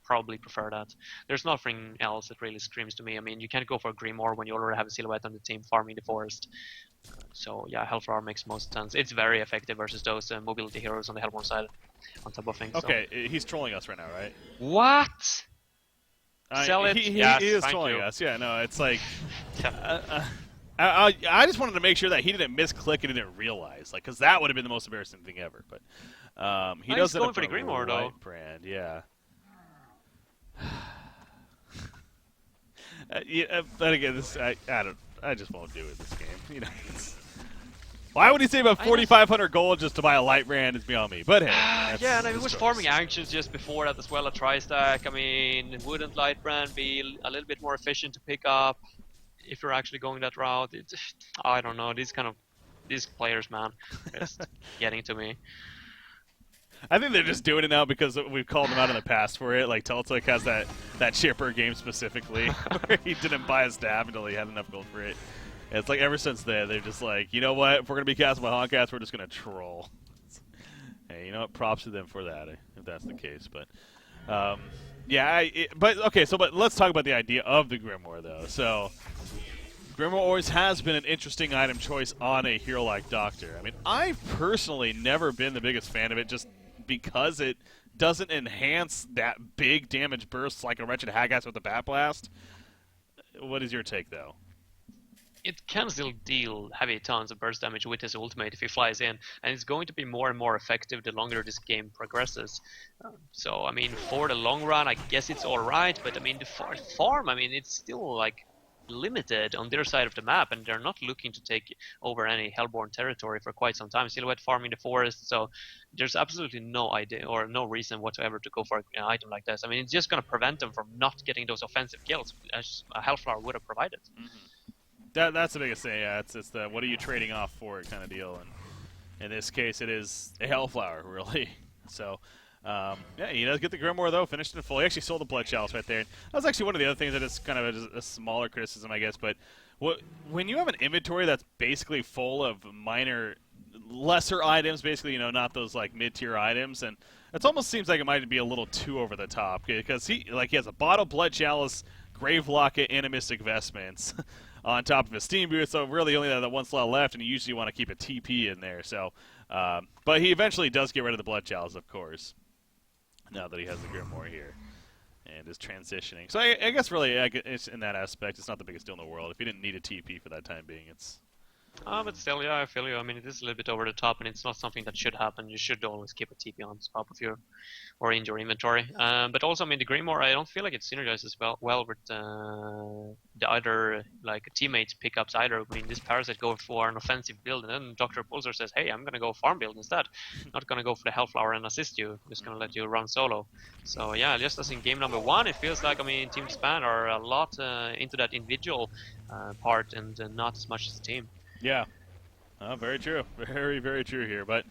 probably prefer that. There's nothing else that really screams to me. I mean, you can't go for a Grimoire when you already have a Silhouette on the team farming the forest. So yeah, Hellflower makes most sense. It's very effective versus those mobility heroes on the Hellborn side, on top of things. Okay, so. He's trolling us right now, right? What? Sell it. He is trolling us. Yeah, no, it's like. I just wanted to make sure that he didn't misclick and didn't realize, like, because that would have been the most embarrassing thing ever. But he does going for the Grimoire though. Brand, yeah. But again, I just won't do it this game. You know, why would he save about 4,500 gold just to buy a light brand? Is beyond me. But hey, yeah, and I was farming Ancients just before that as well. A tri-stack. I mean, wouldn't light brand be a little bit more efficient to pick up if you're actually going that route? I don't know. These players, man, just getting to me. I think they're just doing it now because we've called them out in the past for it. Like Teltek has that chipper game specifically where he didn't buy a staff until he had enough gold for it. And it's like ever since then they're just like, you know what? If we're gonna be casting by Honkcast, we're just gonna troll. Hey, you know what? Props to them for that if that's the case. But but let's talk about the idea of the Grimoire though. So Grimoire always has been an interesting item choice on a hero like Doctor. I mean, I've personally never been the biggest fan of it just because it doesn't enhance that big damage bursts like a Wretched Hagass with the Bat Blast. What is your take, though? It can still deal heavy tons of burst damage with his ultimate if he flies in, and it's going to be more and more effective the longer this game progresses. So, I mean, for the long run, I guess it's alright, but I mean, the farm, I mean, it's still, like, limited on their side of the map, and they're not looking to take over any Hellborn territory for quite some time. Silhouette farming the forest, so there's absolutely no idea or no reason whatsoever to go for an item like this. I mean, it's just going to prevent them from not getting those offensive kills as a Hellflower would have provided. Mm-hmm. That's the biggest thing. Yeah, it's the what are you trading off for it kind of deal, and in this case, it is a Hellflower really. So Yeah, he does get the Grimoire, though, finished in full. He actually sold the Blood Chalice right there. And that was actually one of the other things that is kind of a smaller criticism, I guess. But when you have an inventory that's basically full of minor, lesser items, basically, not those, like, mid-tier items, and it almost seems like it might be a little too over the top. Because he has a bottle, Blood Chalice, Grave Locket, and a Mystic Vestments on top of his Steam Booth, so really only that one slot left, and you usually want to keep a TP in there. So, but he eventually does get rid of the Blood Chalice, of course, now that he has the Grimoire here and is transitioning. So I guess really, it's in that aspect, it's not the biggest deal in the world. If he didn't need a TP for that time being, it's... But still, yeah, I feel you. I mean, it is a little bit over the top, and it's not something that should happen. You should always keep a TP on top of your, or in your inventory. But also, I mean, the Grimoire, I don't feel like it synergizes well with the other, like, teammates pickups either. I mean, this Parasite go for an offensive build, and then Dr. Pulsar says, hey, I'm gonna go farm build instead. Not gonna go for the Hellflower and assist you. Just gonna let you run solo. So yeah, just as in game number 1, it feels like, I mean, Team DsBn are a lot into that individual part, and not as much as the team. Yeah, very true. Very, very true here. But,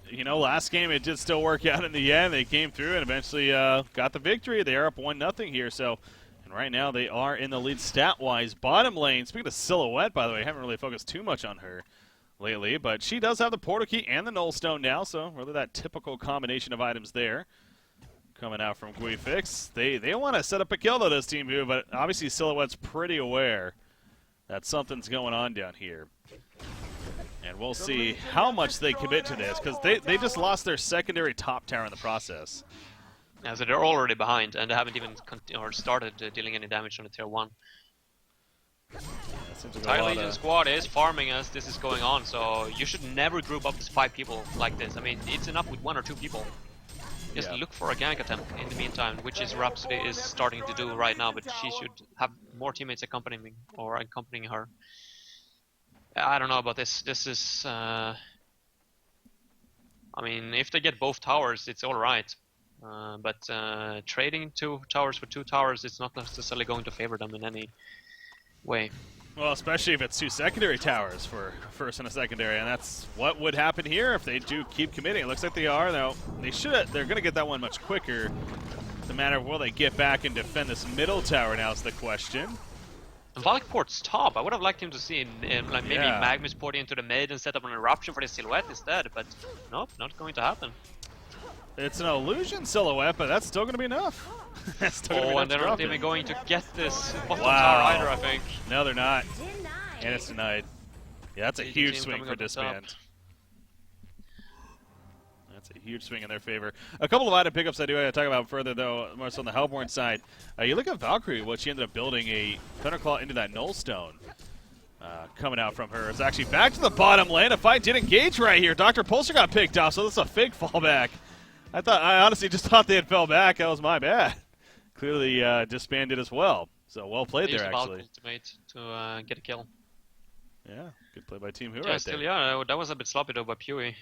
last game it did still work out in the end. They came through and eventually got the victory. They are up 1-0 here. So, and right now they are in the lead stat-wise. Bottom lane, speaking of Silhouette, by the way, I haven't really focused too much on her lately. But she does have the Portal Key and the Null Stone now. So, really that typical combination of items there. Coming out from Guifix. They want to set up a kill, though, this team, but obviously Silhouette's pretty aware that something's going on down here. And we'll see how much they commit to this, because they just lost their secondary top tower in the process. Yeah, so they're already behind, and they haven't even started dealing any damage on the tier 1. The entire Legion squad is farming as this is going on, so you should never group up as 5 people like this. I mean, it's enough with 1 or 2 people. Just look for a gank attempt in the meantime, which is Rhapsody is starting to do right now, but she should have more teammates accompanying her. I don't know about this. This is, I mean, if they get both towers, it's alright. But trading 2 towers for 2 towers, it's not necessarily going to favor them in any way. Well, especially if it's 2 secondary towers for a first and a secondary, and that's what would happen here if they do keep committing. It looks like they are, though. They're going to get that one much quicker. It's a matter of will they get back and defend this middle tower now is the question. Valkport's top. I would have liked him to see like maybe Magnus port into the mid and set up an eruption for the Silhouette instead, but nope, not going to happen. It's an illusion Silhouette, but that's still going to be enough. That's still gonna be and they're not even going to get this bottom tower either, I think. No, they're not. And it's denied. Yeah, that's a huge swing for DsBn. That's a huge swing in their favor. A couple of item pickups I do want to talk about further, though, more so on the Hellborn side. You look at Valkyrie, what she ended up building a Thunderclaw into that Null Stone. Coming out from her. It's actually back to the bottom lane. A fight did engage right here. Dr. Pulsar got picked off, so this is a fake fallback. I honestly just thought they had fell back. That was my bad. Clearly, DsBn did as well. So well played there, actually. Ultimate to get a kill. Yeah, good play by Team Who yeah, right still, there. Yeah, that was a bit sloppy though by Pewee.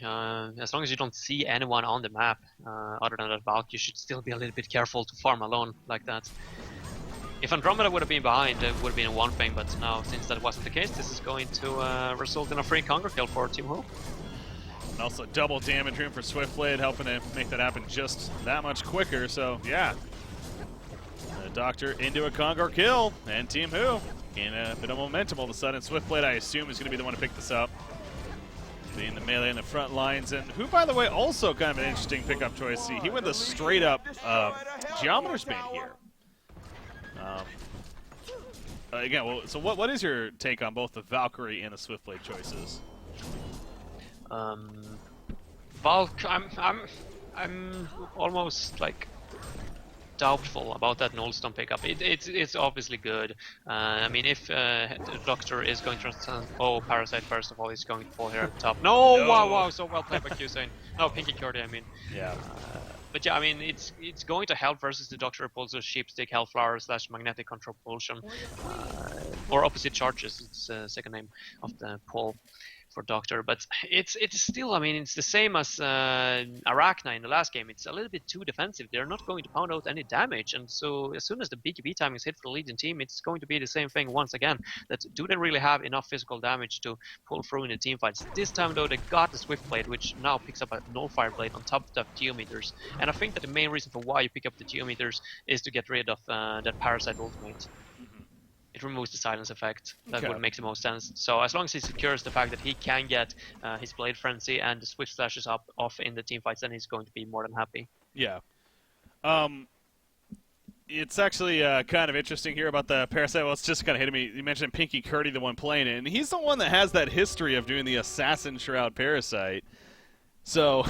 As long as you don't see anyone on the map other than that Valk, you should still be a little bit careful to farm alone like that. If Andromeda would have been behind, it would have been one thing, but now, since that wasn't the case, this is going to result in a free Conquer kill for Team Who. And also double damage room for Swiftblade, helping to make that happen just that much quicker. So, yeah. The Doctor into a Conquer kill, and Team Who gain a bit of momentum all of a sudden. Swiftblade, I assume, is going to be the one to pick this up. Being the melee in the front lines, and Who, by the way, also kind of an interesting pickup choice. See, he went the straight-up Geometer's Bane here. Again, well, so what is your take on both the Valkyrie and the Swiftblade choices? Valk, I'm almost like doubtful about that Nullstone pickup. It's obviously good. I mean, if the Doctor is going to Parasite first of all, he's going to fall here at the top. No! Wow, so well played by Q-Sane. No, Pinky Curdy, I mean. Yeah. But yeah, I mean, it's going to help versus the Doctor Pulsar Sheepstick Hellflower / Magnetic Control Propulsion. or opposite charges. It's the second name of the pull for Doctor, but it's still, I mean, it's the same as Arachna in the last game. It's a little bit too defensive. They're not going to pound out any damage, and so as soon as the BKB time is hit for the Legion team, it's going to be the same thing once again. That do they really have enough physical damage to pull through in the team fights? This time though, they got the Swift Blade, which now picks up a Nullfire Blade on top of the Geometers, and I think that the main reason for why you pick up the Geometers is to get rid of that Parasite ultimate. It removes the silence effect. That would make the most sense. So as long as he secures the fact that he can get his Blade Frenzy and the Swift Slashes off in the team fights, then he's going to be more than happy. Yeah. It's actually kind of interesting here about the Parasite. Well, it's just kind of hitting me. You mentioned Pinky Curdy, the one playing it, and he's the one that has that history of doing the Assassin Shroud Parasite. So,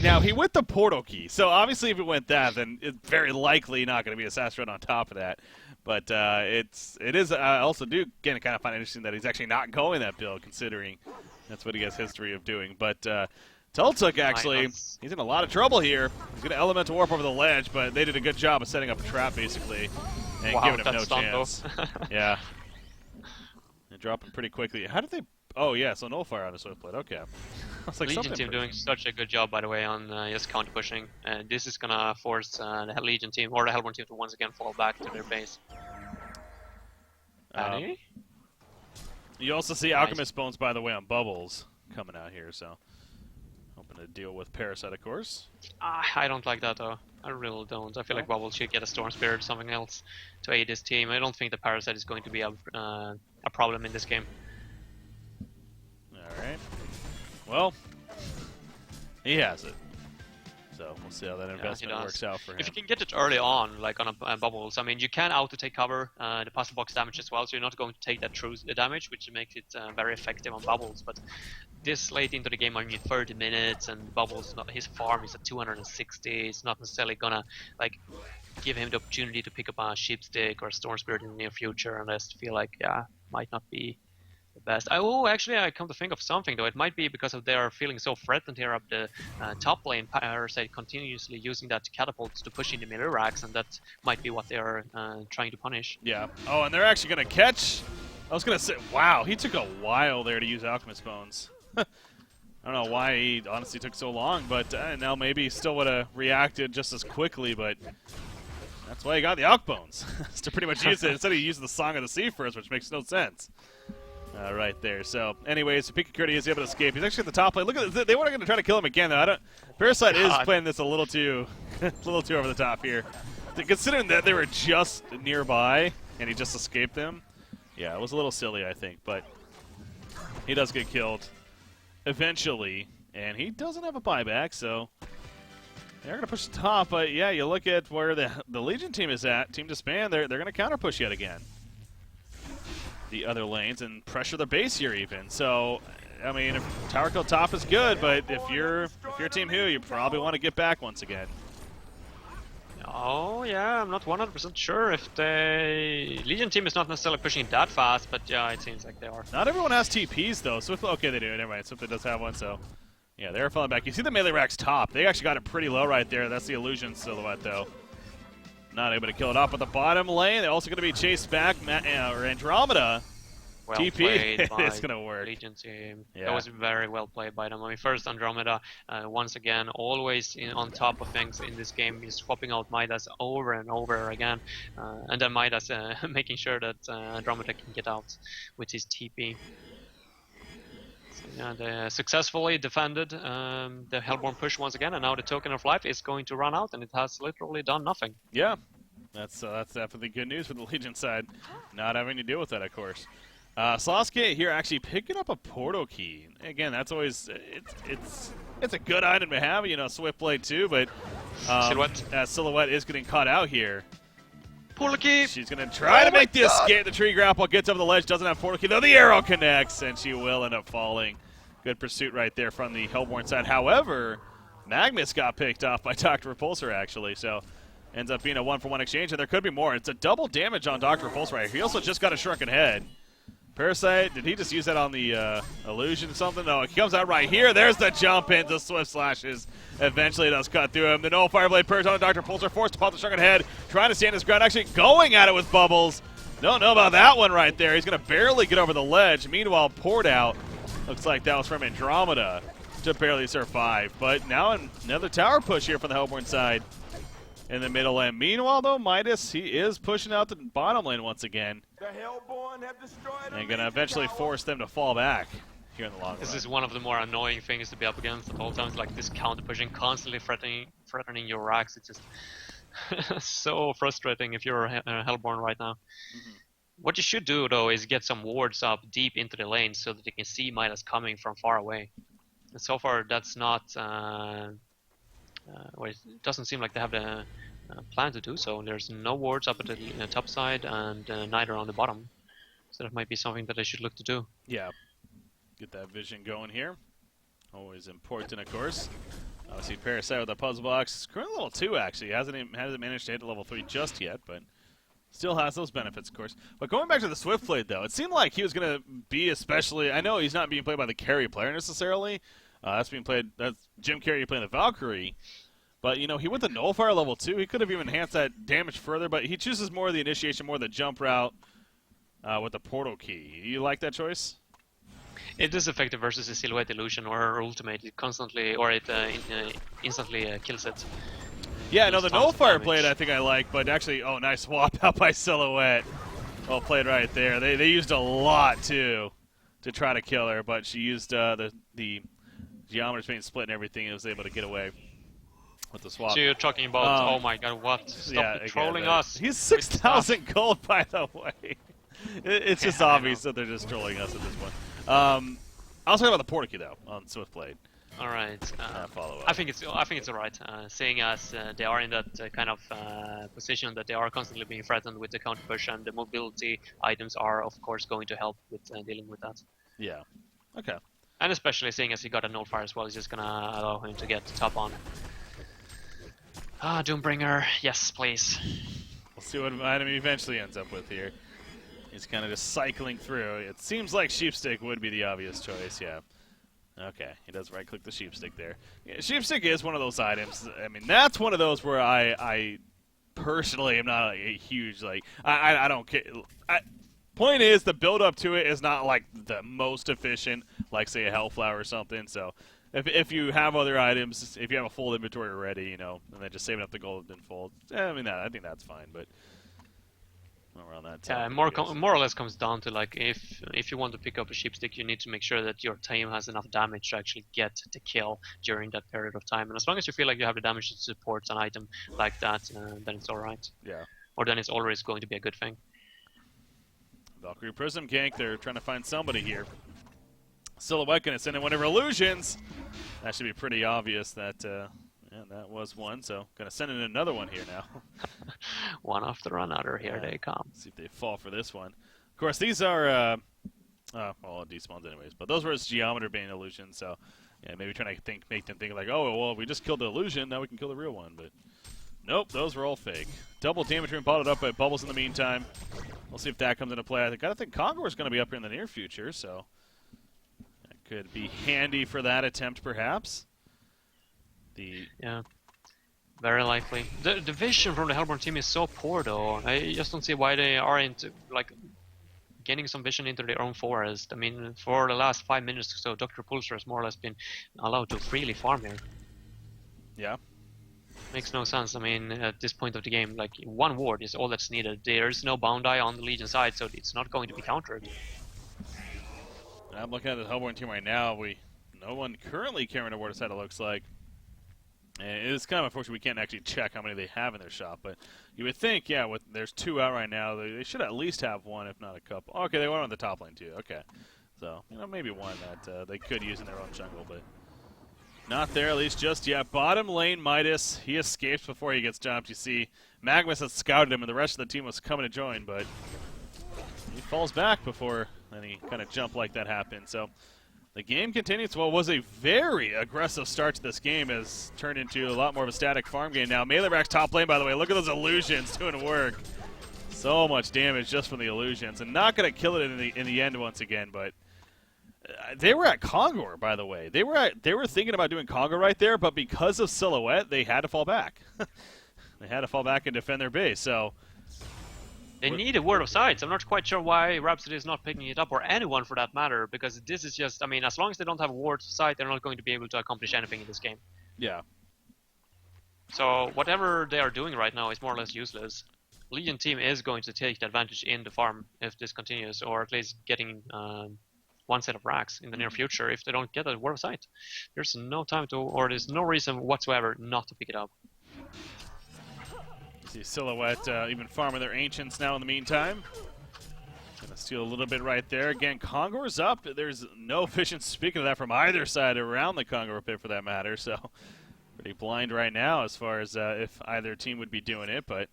now he went the Portal Key. So obviously if it went that, then it's very likely not going to be Assassin Shroud on top of that. But it is. I also do again kind of find it interesting that he's actually not going that build, considering that's what he has history of doing. But Tultuk actually, he's in a lot of trouble here. He's going to Elemental Warp over the ledge, but they did a good job of setting up a trap basically and giving him no chance. Yeah, they drop him pretty quickly. How did they? Oh yeah, so Nullfire on the Swift Blade. Okay. Like Legion team doing such a good job, by the way, on just counter pushing. This is gonna force the Legion team or the Hellborn team to once again fall back to their base. You also see Alchemist Bones, by the way, on Bubbles coming out here, so hoping to deal with Parasite, of course. I don't like that though. I really don't. I feel like Bubbles should get a Storm Spirit or something else to aid this team. I don't think the Parasite is going to be a problem in this game. All right. Well, he has it. So we'll see how that investment works out for him. If you can get it early on, like on a Bubbles, I mean, you can auto-take cover the puzzle box damage as well, so you're not going to take that true damage, which makes it very effective on Bubbles. But this late into the game, I mean, 30 minutes, and Bubbles, his farm is at 260. It's not necessarily gonna like give him the opportunity to pick up a Sheepstick or a Storm Spirit in the near future, and I just feel like, might not be the best. Actually, I come to think of something though. It might be because of they are feeling so threatened here up the top lane. Parasite continuously using that catapults to push into melee racks, and that might be what they are trying to punish. Yeah. Oh, and they're actually going to catch. I was going to say, wow, he took a while there to use Alchemist Bones. I don't know why he honestly took so long, but now maybe he still would have reacted just as quickly, but that's why he got the Alch Bones. To pretty much use it instead of using the Song of the Sea first, which makes no sense. Right there. So, anyways, Pinky Curdy is able to escape. He's actually at the top lane. Look at this. They weren't going to try to kill him again, though. Parasite is playing this a little too over the top here. Considering that they were just nearby and he just escaped them, yeah, it was a little silly, I think. But he does get killed eventually, and he doesn't have a buyback, so they're going to push the top. But yeah, you look at where the Legion team is at, Team DsBn, they're going to counter push yet again the other lanes and pressure the base here even. So, I mean, if tower kill top is good, but if you're Team Who, you probably want to get back once again. Oh yeah, I'm not 100% sure if the Legion team is not necessarily pushing that fast, but yeah, it seems like they are. Not everyone has TPs though. Swift, okay, they do. Never mind. Swift does have one, so yeah, they're falling back. You see the melee racks top. They actually got it pretty low right there. That's the illusion silhouette though. Not able to kill it off at the bottom lane. They're also going to be chased back. Or Andromeda. Well TP. Played by it's going to work. Legion team. Yeah. That was very well played by them. I mean, first Andromeda, once again, always on top of things in this game. He's swapping out Midas over and over again. And then Midas making sure that Andromeda can get out with his TP. So, yeah, they successfully defended the Hellborn push once again, and now the Token of Life is going to run out, and it has literally done nothing. Yeah, that's definitely good news for the Legion side, not having to deal with that, of course. Sasuke here actually picking up a portal key. Again, that's always it's a good item to have, you know, Swift Blade too, but Silhouette is getting caught out here. Portal key. She's gonna try to make the escape. The tree grapple gets over the ledge, doesn't have portal key, though the arrow connects, and she will end up falling. Good pursuit right there from the Hellborn side. However, Magnus got picked off by Dr. Repulsor actually, so ends up being a 1-for-1 exchange, and there could be more. It's a double damage on Dr. Repulsor right here. He also just got a shrunken head. Parasite, did he just use that on the illusion or something? No, he comes out right here. There's the jump into Swift Slashes. Eventually does cut through him. The Nullfire Blade purge on Dr. Repulsor, forced to pop the shrunken head, trying to stand his ground, actually going at it with Bubbles. Don't know about that one right there. He's going to barely get over the ledge. Meanwhile, poured out. Looks like that was from Andromeda to barely survive. But now another tower push here from the Hellborn side in the middle lane. Meanwhile, though, Midas, he is pushing out the bottom lane once again. The Hellborn have destroyed And going to eventually force them to fall back here in the long run. This is one of the more annoying things to be up against at all times, like this counter pushing, constantly threatening your racks. It's just so frustrating if you're a Hellborn right now. What you should do, though, is get some wards up deep into the lane so that you can see Midas coming from far away. And so far, that's not... well, it doesn't seem like they have the plan to do so. There's no wards up at the top side and neither on the bottom. So that might be something that they should look to do. Yeah. Get that vision going here. Always important, of course. Obviously, Parasite with the puzzle box. Currently level 2, actually. Hasn't managed to hit to level 3 just yet, but still has those benefits, of course. But going back to the Swiftblade, though, it seemed like he was going to be especially... I know he's not being played by the carry player necessarily. That's Jim Carrey playing the Valkyrie. But, you know, he went to Nullfire level 2. He could have even enhanced that damage further, but he chooses more of the initiation, more of the jump route with the portal key. You like that choice? It is effective versus a Silhouette Illusion or her ultimate. It constantly, or it instantly kills it. Yeah, no, the Nullfire blade I think I like, but actually, oh, nice swap out by Silhouette. Well played right there. They used a lot, too, to try to kill her, but she used the geometers being split and everything and was able to get away with the swap. So you're talking about, oh my god, what? Stop trolling us. He's 6,000 gold, by the way. It's just obvious that they're just trolling us at this point. I was talking about the portal key, though, on Swiftblade. All right. Follow up. I think it's alright. Seeing as they are in that kind of position that they are constantly being threatened with the counter push, and the mobility items are of course going to help with dealing with that. Yeah. Okay. And especially seeing as he got a Nullfire as well, he's just gonna allow him to get the top on. Doombringer, yes, please. We'll see what item he eventually ends up with here. He's kind of just cycling through. It seems like Sheepstick would be the obvious choice, yeah. Okay, he does right-click the Sheepstick there. Yeah, Sheepstick is one of those items. I mean, that's one of those where I personally am not a huge, like, I don't care. Point is, the build-up to it is not, like, the most efficient, like, say, a Hellflower or something, so... If you have other items, if you have a full inventory already, you know, and then just saving up the gold in full, I mean, I think that's fine, but around that time. Yeah, more or less comes down to, like, if you want to pick up a Sheepstick, you need to make sure that your team has enough damage to actually get the kill during that period of time. And as long as you feel like you have the damage to support an item like that, then it's alright. Yeah. Or then it's always going to be a good thing. Valkyrie Prism gank, they're trying to find somebody here. Silhouette going to send in one of her illusions. That should be pretty obvious that, yeah, that was one. So going to send in another one here now. One after another, here they come. See if they fall for this one. Of course, these are, well, despawns anyways. But those were his geometer bane illusions. So, yeah, maybe trying to make them think like, oh, well, we just killed the illusion. Now we can kill the real one. But nope, those were all fake. Double damage being potted up by Bubbles in the meantime. We'll see if that comes into play. I think Conqueror is going to be up here in the near future. So. Could be handy for that attempt, perhaps. Yeah, very likely. The vision from the Hellborn team is so poor, though. I just don't see why they aren't like getting some vision into their own forest. I mean, for the last 5 minutes or so, Dr. Pulsar has more or less been allowed to freely farm here. Yeah. Makes no sense. I mean, at this point of the game, like, one ward is all that's needed. There's no bound eye on the Legion side, so it's not going to be countered. I'm looking at the Hellborn team right now. No one currently carrying a ward aside, it looks like. And it's kind of unfortunate we can't actually check how many they have in their shop. But you would think, yeah, there's 2 out right now. They should at least have 1, if not a couple. Okay, they went on the top lane too. Okay. So, you know, maybe 1 that they could use in their own jungle, but not there at least just yet. Bottom lane, Midas. He escapes before he gets jumped. You see, Magnus had scouted him, and the rest of the team was coming to join, but he falls back before any kind of jump like that happens. So the game continues. What was a very aggressive start to this game has turned into a lot more of a static farm game now. Melee Rack's top lane, by the way. Look at those illusions doing work. So much damage just from the illusions, and not going to kill it in the end once again. But they were at Kongor, by the way. They were thinking about doing Kongor right there, but because of Silhouette, they had to fall back. They had to fall back and defend their base. So They need a word of sight. I'm not quite sure why Rhapsody is not picking it up, or anyone for that matter, because this is just, I mean, as long as they don't have a word of sight, they're not going to be able to accomplish anything in this game. Yeah. So whatever they are doing right now is more or less useless. Legion team is going to take the advantage in the farm if this continues, or at least getting one set of racks in the near future if they don't get a word of sight. There's no time to, or there's no reason whatsoever not to pick it up. See Silhouette even farming their Ancients now in the meantime. Gonna steal a little bit right there. Again, Kongor's up. There's no vision, speaking of that, from either side around the Kongor pit for that matter, so pretty blind right now as far as if either team would be doing it, but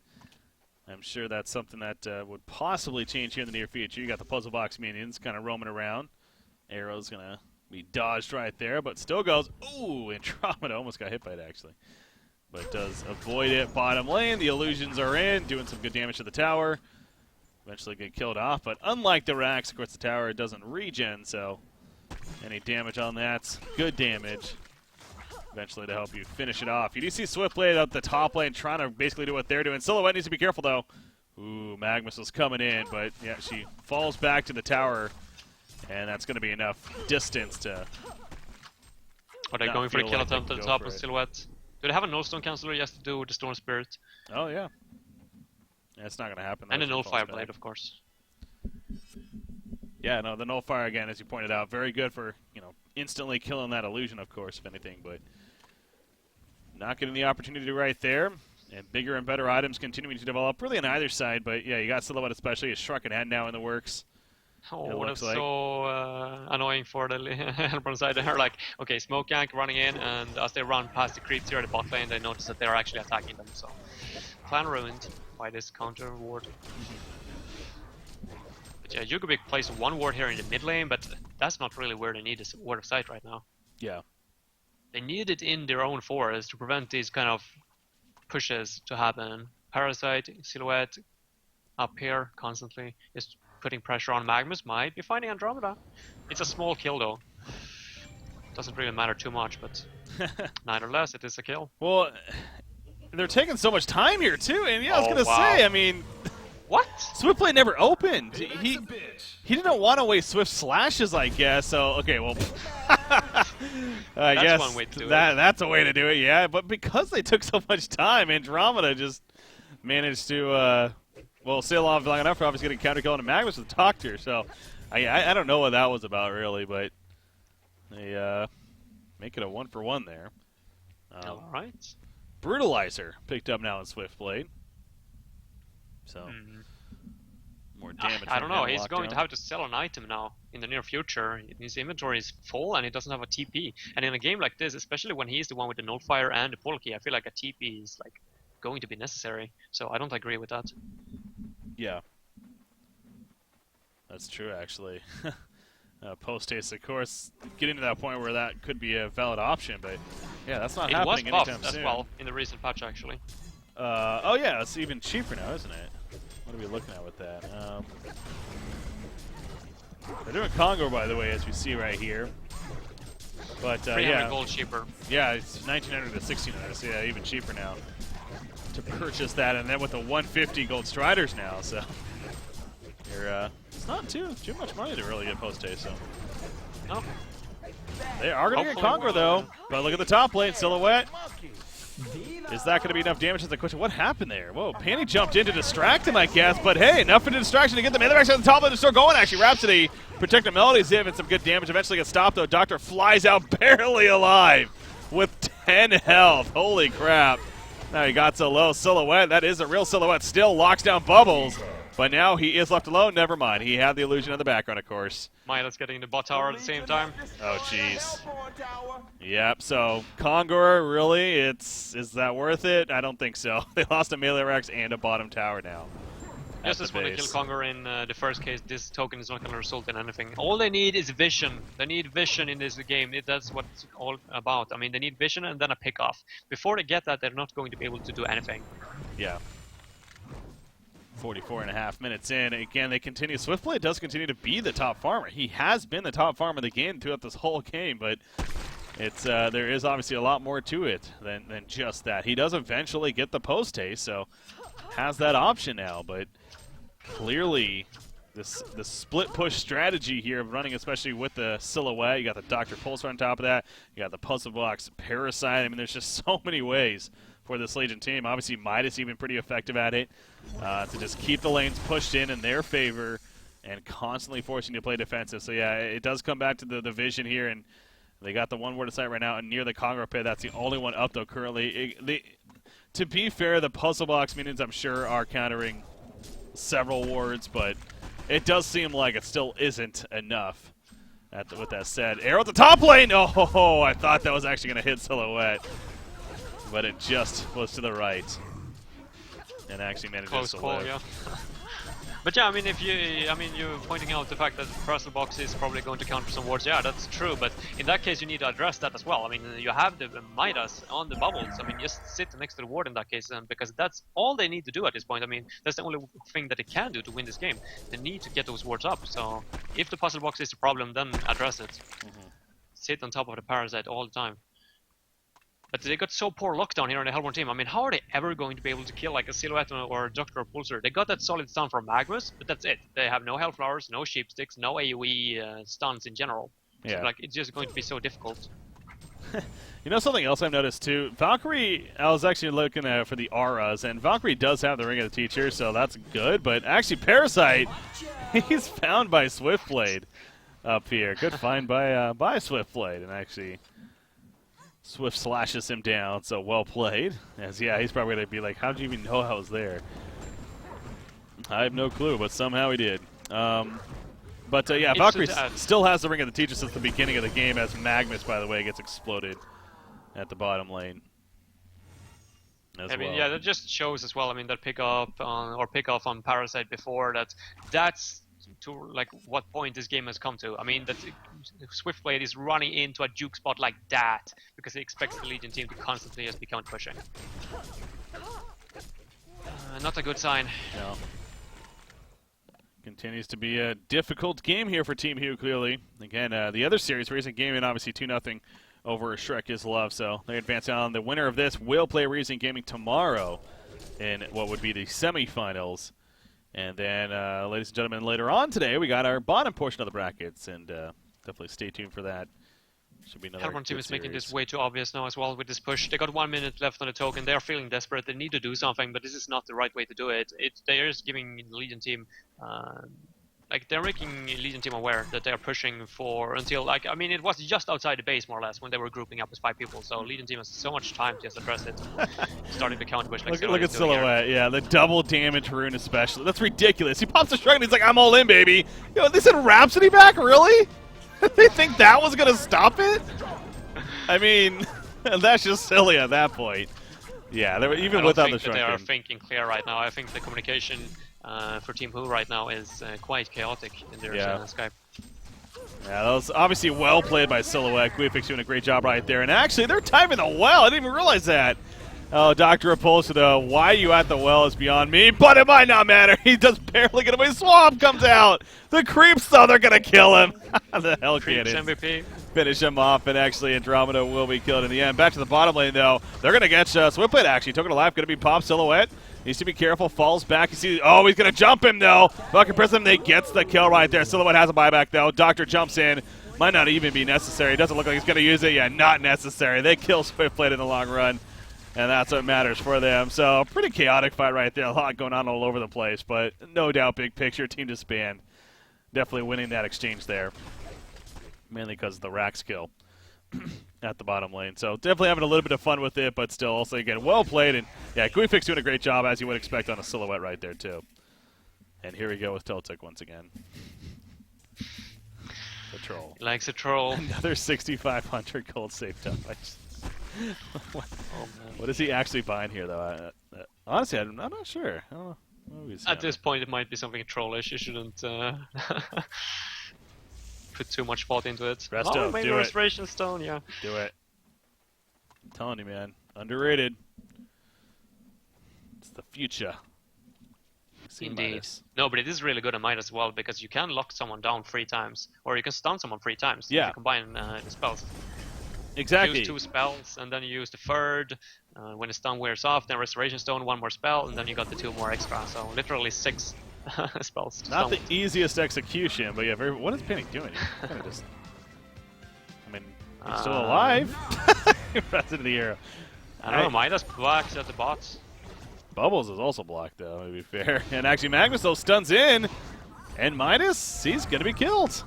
I'm sure that's something that would possibly change here in the near future. You got the puzzle box minions kind of roaming around. Arrow's gonna be dodged right there, but still goes. Ooh, Andromeda almost got hit by it actually, but does avoid it. Bottom lane, the illusions are in, doing some good damage to the tower. Eventually get killed off, but unlike the racks, of course, the tower doesn't regen, so any damage on that's good damage. Eventually to help you finish it off. You do see Swiftblade up the top lane trying to basically do what they're doing. Silhouette needs to be careful, though. Ooh, Magnus was coming in, but yeah, she falls back to the tower, and that's going to be enough distance to... Are they going for the kill attempt at the top of Silhouette? Do they have a nullstone canceller just to do with the Storm Spirit? Oh, yeah. Yeah, it's not going to happen. And a Nullfire Blade, of course. Yeah, no, the Nullfire, again, as you pointed out, very good for, you know, instantly killing that illusion, of course, if anything, but not getting the opportunity right there. And bigger and better items continuing to develop, really on either side, but yeah, you got Silhouette especially, a Shrunken Head now in the works. Oh, that's like so annoying for the Hellborn side. They're like, okay, Smoke Yank running in, and as they run past the creeps here at the bot lane, they notice that they're actually attacking them, so plan ruined by this counter ward. But yeah, Yugubik plays one ward here in the mid lane, but that's not really where they need this ward of sight right now. Yeah. They need it in their own forest to prevent these kind of pushes to happen. Parasite, Silhouette, up here constantly, just putting pressure on. Magnus might be finding Andromeda. It's a small kill though. Doesn't really matter too much, but nevertheless, it is a kill. Well, they're taking so much time here too, and yeah, I was gonna say, I mean, what? Swiftblade never opened. He didn't want to waste Swift slashes, I guess. So okay, well, I guess one way to do it. That's a way to do it, yeah. But because they took so much time, Andromeda just managed to well sail off long enough for obviously getting counter kill on Magnus with Doctor. So I don't know what that was about really, but they make it a 1-for-1 there. All right. Brutalizer picked up now in Swiftblade. So, more damage. I don't know. He's going to have to sell an item now in the near future. His inventory is full and he doesn't have a TP. And in a game like this, especially when he's the one with the Nullfire and the Pull Key, I feel like a TP is like going to be necessary. So I don't agree with that. Yeah. That's true, actually. Post-haste, of course, getting to that point where that could be a valid option, but yeah, that's not happening anytime soon. It was buffed as well in the recent patch, actually. Oh yeah, it's even cheaper now, isn't it? What are we looking at with that? They're doing Congo, by the way, as we see right here. But 300 gold cheaper. Yeah, it's 1,900 to 1,600, so yeah, even cheaper now to purchase that, and then with the 150 gold Striders now, so you're it's not too much money to really get post-haste, so. No. They are going to get Conquer, though. But look at the top lane, Silhouette. Is that going to be enough damage? Is the question. What happened there? Whoa, Panty jumped in to distract him, I guess. But hey, enough of a distraction to get them. They're actually on the top lane to start going, actually. Rhapsody, Protective Melody's having some good damage. Eventually gets stopped, though. Doctor flies out barely alive with 10 health. Holy crap. Now he got so low. Silhouette, that is a real Silhouette. Still locks down Bubbles. But now he is left alone. Never mind. He had the illusion of the background, of course. Midas getting into bot tower at the same time. Oh, jeez. Yep, so Kongor, really, is that worth it? I don't think so. They lost a melee Rex and a bottom tower now. Just when they kill Kongor in the first case, this token is not going to result in anything. All they need is vision. They need vision in this game. That's what it's all about. I mean, they need vision and then a pick-off. Before they get that, they're not going to be able to do anything. Yeah. 44.5 minutes in. Again, they continue. Swiftblade does continue to be the top farmer. He has been the top farmer of the game throughout this whole game, but it's there is obviously a lot more to it than just that. He does eventually get the post haste, so has that option now, but clearly the split push strategy here of running, especially with the silhouette. You got the Dr. Pulsar on top of that. You got the Puzzle Box Parasite. I mean, there's just so many ways for this Legion team. Obviously, Midas even pretty effective at it to just keep the lanes pushed in their favor and constantly forcing you to play defensive. So yeah, it does come back to the vision here, and they got the one word of sight right now and near the Congo pit. That's the only one up though currently. To be fair, the Puzzle Box minions I'm sure are countering several wards, but it does seem like it still isn't enough. With that said, arrow at the top lane! Oh, I thought that was actually going to hit Silhouette, but it just was to the right and actually managed Close to call, live. yeah. But yeah, I mean, you're pointing out the fact that the Puzzle Box is probably going to counter some wards. Yeah, that's true. But in that case, you need to address that as well. I mean, you have the Midas on the bubbles. I mean, just sit next to the ward in that case, because that's all they need to do at this point. I mean, that's the only thing that they can do to win this game. They need to get those wards up. So if the Puzzle Box is the problem, then address it. Sit on top of the Parasite all the time. But they got so poor lockdown here on the Hellborn team. I mean, how are they ever going to be able to kill like a Silhouette or a Doctor or Pulsar? They got that solid stun from Magnus, but that's it. They have no Hellflowers, no Sheepsticks, no AoE stuns in general. Yeah. So, like, it's just going to be so difficult. You know something else I've noticed too? Valkyrie, I was actually looking at for the auras, and Valkyrie does have the Ring of the Teacher, so that's good. But actually, Parasite, he's found by Swiftblade up here. Good find by Swiftblade, and actually Swift slashes him down. So well played. As yeah, he's probably gonna be like, "How did you even know I was there?" I have no clue, but somehow he did. But yeah, Valkyrie still has the Ring of the Teacher since the beginning of the game, as Magnus, by the way, gets exploded at the bottom lane. I mean, yeah, that just shows as well. I mean, that pick off on Parasite before that's to like what point this game has come to. I mean, that Swiftblade is running into a juke spot like that because he expects the Legion team to constantly just be counter pushing. Not a good sign. No. Continues to be a difficult game here for Team Hugh, clearly. Again, the other series, Reason Gaming, obviously 2-0 over Shrek is Love, so they advance on. The winner of this will play Reason Gaming tomorrow in what would be the semifinals. And then, ladies and gentlemen, later on today, we got our bottom portion of the brackets, and definitely stay tuned for that. Should be another Hellborn team is series. making this way too obvious now as well with this push. They got 1 minute left on the token. They are feeling desperate. They need to do something, but this is not the right way to do it. They are just giving the Legion team, like they're making Legion team aware that they are pushing for until like I mean it was just outside the base more or less when they were grouping up as 5 people. So Legion team has so much time to just address it, starting to counter push. Like look at Silhouette, yeah, the double damage rune especially. That's ridiculous. He pops a Shrek and he's like, "I'm all in, baby." Yo, they sent Rhapsody back, really? They think that was gonna stop it? I mean, that's just silly at that point. Yeah, they were, even without the Shrunken. They are thinking clear right now. I think the communication for Team Who right now is quite chaotic in their Skype. Yeah, that was obviously well played by Silhouette. Guifix doing a great job right there. And actually, they're timing the well. I didn't even realize that. Oh, Dr. Repulsa, though, why you at the well is beyond me, but it might not matter. He just barely get away. Swamp comes out. The creeps, though, they're going to kill him. The hell Creeps MVP. Finish him off, and actually Andromeda will be killed in the end. Back to the bottom lane, though. They're going to get Swiftblade, actually. Token to life, going to be Pop. Silhouette needs to be careful. Falls back. You see, oh, he's going to jump him, though. Fucking Prism, they gets the kill right there. Silhouette has a buyback, though. Doctor jumps in. Might not even be necessary. Doesn't look like he's going to use it. Yeah, not necessary. They kill Swiftblade in the long run. And that's what matters for them. So, pretty chaotic fight right there. A lot going on all over the place. But no doubt, big picture, Team DsBn definitely winning that exchange there. Mainly because of the rack skill at the bottom lane. So, definitely having a little bit of fun with it. But still, also, again, well played. And, yeah, Guifix doing a great job, as you would expect on a Silhouette right there, too. And here we go with Tiltic once again. The troll. He likes a troll. Another 6,500 gold save time. What is he actually buying here, though? Honestly, I'm not sure. I don't know. At this point, it might be something trollish. You shouldn't put too much thought into it. Resto, maybe do it. Restoration Stone, yeah. Do it. I'm telling you, man. Underrated. It's the future. Indeed. Midas. No, but it is really good on Midas as well, because you can lock someone down 3 times, or you can stun someone 3 times. Yeah. If you combine the spells. Exactly. Use 2 spells, and then you use the 3rd. When the stun wears off, then Restoration Stone, 1 more spell, and then you got the 2 more extra. So literally 6 spells. to Not the stun. easiest execution, but yeah, what is Panic doing? He's kind of just. I mean, he's still alive. Press into the arrow. I don't know, Midas blocks at the bots. Bubbles is also blocked, though, to be fair. And actually, Magnus, though, stuns in. And Midas, he's going to be killed.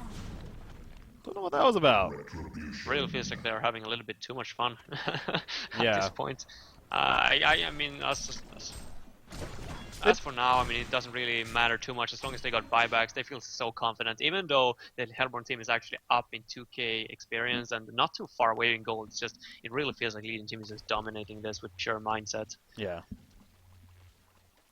Don't know what that was about. Really feels like they're having a little bit too much fun at Yeah. this point. I mean, as for now, I mean, it doesn't really matter too much as long as they got buybacks. They feel so confident, even though the Hellborn team is actually up in 2K experience and not too far away in gold. It's just, it really feels like Legion team is just dominating this with pure mindset. Yeah.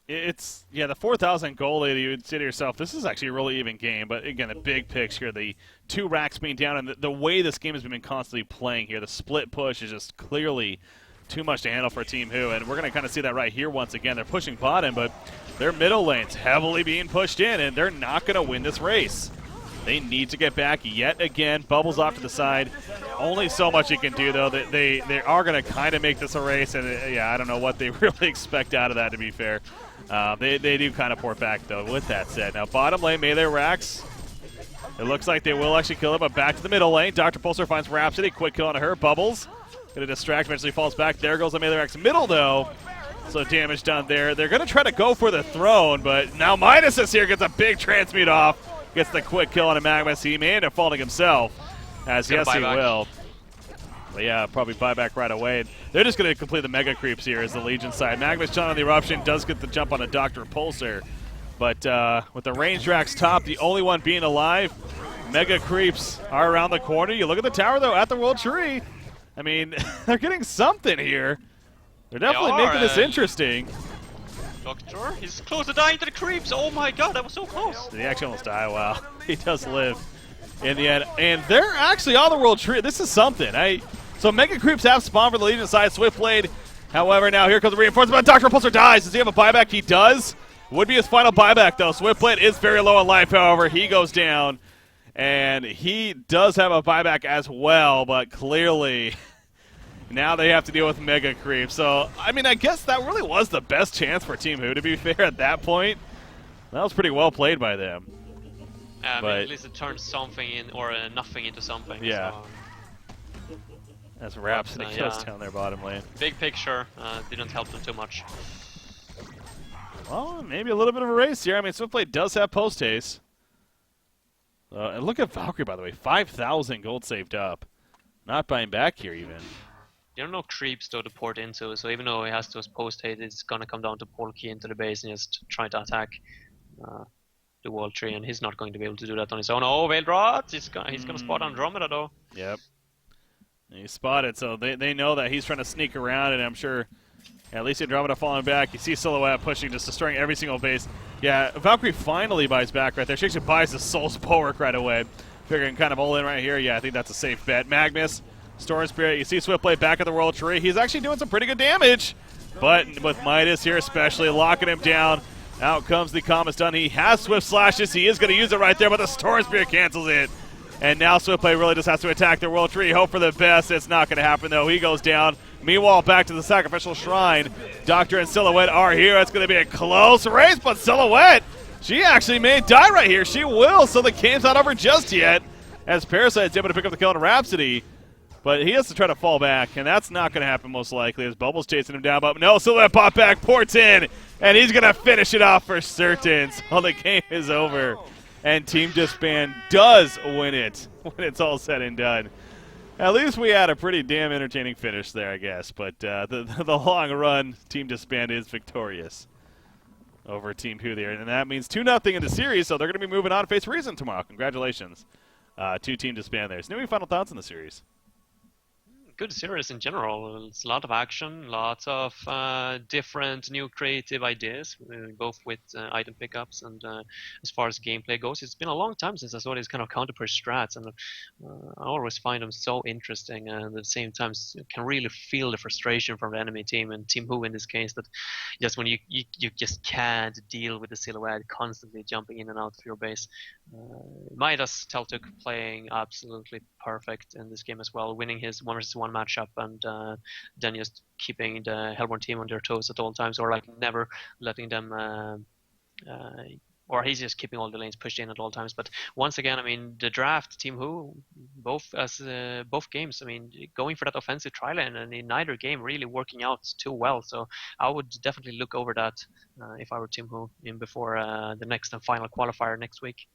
It's, yeah, the 4,000 goal lead, you would say to yourself, this is actually a really even game. But again, the big picture, the 2 racks being down, and the way this game has been constantly playing here, the split push is just clearly too much to handle for Team Who. And we're going to kind of see that right here once again. They're pushing bottom, but their middle lane's heavily being pushed in, and they're not going to win this race. They need to get back yet again. Bubbles off to the side. Only so much you can do, though. They are going to kind of make this a race, and yeah, I don't know what they really expect out of that, to be fair. They do kind of pour back, though, with that said. Now, bottom lane, Melee Rax. It looks like they will actually kill him, but back to the middle lane. Dr. Pulsar finds Rhapsody. Quick kill on her. Bubbles. Going to distract, eventually falls back. There goes the Melee Rax middle, though. So damage done there. They're going to try to go for the throne, but now Midas is here. Gets a big transmute off. Gets the quick kill on a Magnus. He may end up falling himself, as yes, he will. But yeah, probably buyback right away. They're just going to complete the mega creeps here as the Legion side. Magnus John on the Eruption does get the jump on a Dr. Pulsar. But with the range racks top, the only one being alive, mega creeps are around the corner. You look at the tower, though, at the World Tree. I mean, they're getting something here. They're definitely making this interesting. Doctor, he's close to dying to the creeps. Oh my god, that was so close. Did he actually almost die? Wow. He does live in the end. And they're actually on the World Tree. This is something. So Mega Creeps have spawned for the Legion side. Swiftblade, however, now here comes the reinforcement. Dr. Pulsar dies. Does he have a buyback? He does. Would be his final buyback, though. Swiftblade is very low on life, however. He goes down. And he does have a buyback as well, but clearly now they have to deal with Mega Creep. So, I mean, I guess that really was the best chance for Team Who, to be fair, at that point. That was pretty well played by them. I mean, at least it turned something in, or nothing into something. Yeah. So. As Rhapsody goes down their bottom lane. Big picture didn't help them too much. Well, maybe a little bit of a race here. I mean, Swiftblade does have post haste. And look at Valkyrie, by the way. 5,000 gold saved up. Not buying back here, even. There are no creeps though to port into, so even though he has those post haste, it's gonna come down to port key into the base and just try to attack the World Tree, and he's not going to be able to do that on his own. Oh, Veilrod! He's gonna spot Andromeda though. Yep. He's spotted, so they know that he's trying to sneak around, and I'm sure at least Andromeda falling back. You see Silhouette pushing, just destroying every single base. Yeah, Valkyrie finally buys back right there. She actually buys the Soul's Bulwark right away. Figuring kind of all in right here. Yeah, I think that's a safe bet. Magnus, Storm Spirit. You see Swiftblade back at the World Tree. He's actually doing some pretty good damage. But with Midas here especially, locking him down. Out comes the Comet Stun. He has Swift Slashes. He is going to use it right there, but the Storm Spirit cancels it. And now Swiftblade really just has to attack the World Tree. Hope for the best. It's not going to happen, though. He goes down. Meanwhile, back to the Sacrificial Shrine. Doctor and Silhouette are here. It's going to be a close race, but Silhouette, she actually may die right here. She will, so the game's not over just yet, as Parasite's able to pick up the kill on Rhapsody. But he has to try to fall back, and that's not going to happen most likely, as Bubbles chasing him down. But no, Silhouette pop back, ports in, and he's going to finish it off for certain. So the game is over. And Team DsBn does win it when it's all said and done. At least we had a pretty damn entertaining finish there, I guess. But the long run, Team DsBn is victorious over Team Who there. And that means 2-0 in the series, so they're going to be moving on to face Reason tomorrow. Congratulations to Team DsBn there. So, any final thoughts on the series? Good series in general. It's a lot of action, lots of different new creative ideas, both with item pickups and as far as gameplay goes. It's been a long time since I saw these kind of counter-push strats, and I always find them so interesting, and at the same time you can really feel the frustration from the enemy team, and Team Who in this case, that just when you just can't deal with the Silhouette constantly jumping in and out of your base. Midas Teltuk playing absolutely perfect in this game as well, winning his 1v1 matchup, and then just keeping the Hellborn team on their toes at all times, or like never letting them or he's just keeping all the lanes pushed in at all times. But once again, I mean, the draft, Team Who, both games, I mean, going for that offensive tri lane, and in neither game really working out too well. So I would definitely look over that if I were Team Who in before the next and final qualifier next week.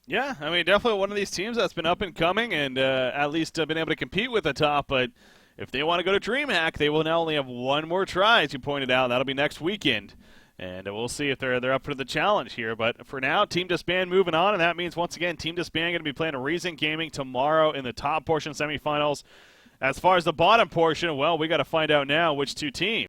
Yeah, I mean, definitely one of these teams that's been up and coming and at least been able to compete with the top, but if they want to go to DreamHack, they will now only have one more try, as you pointed out, and that'll be next weekend. And we'll see if they're up for the challenge here. But for now, Team DsBn moving on, and that means, once again, Team DsBn going to be playing Reason Gaming tomorrow in the top portion semifinals. As far as the bottom portion, well, we got to find out now which two teams.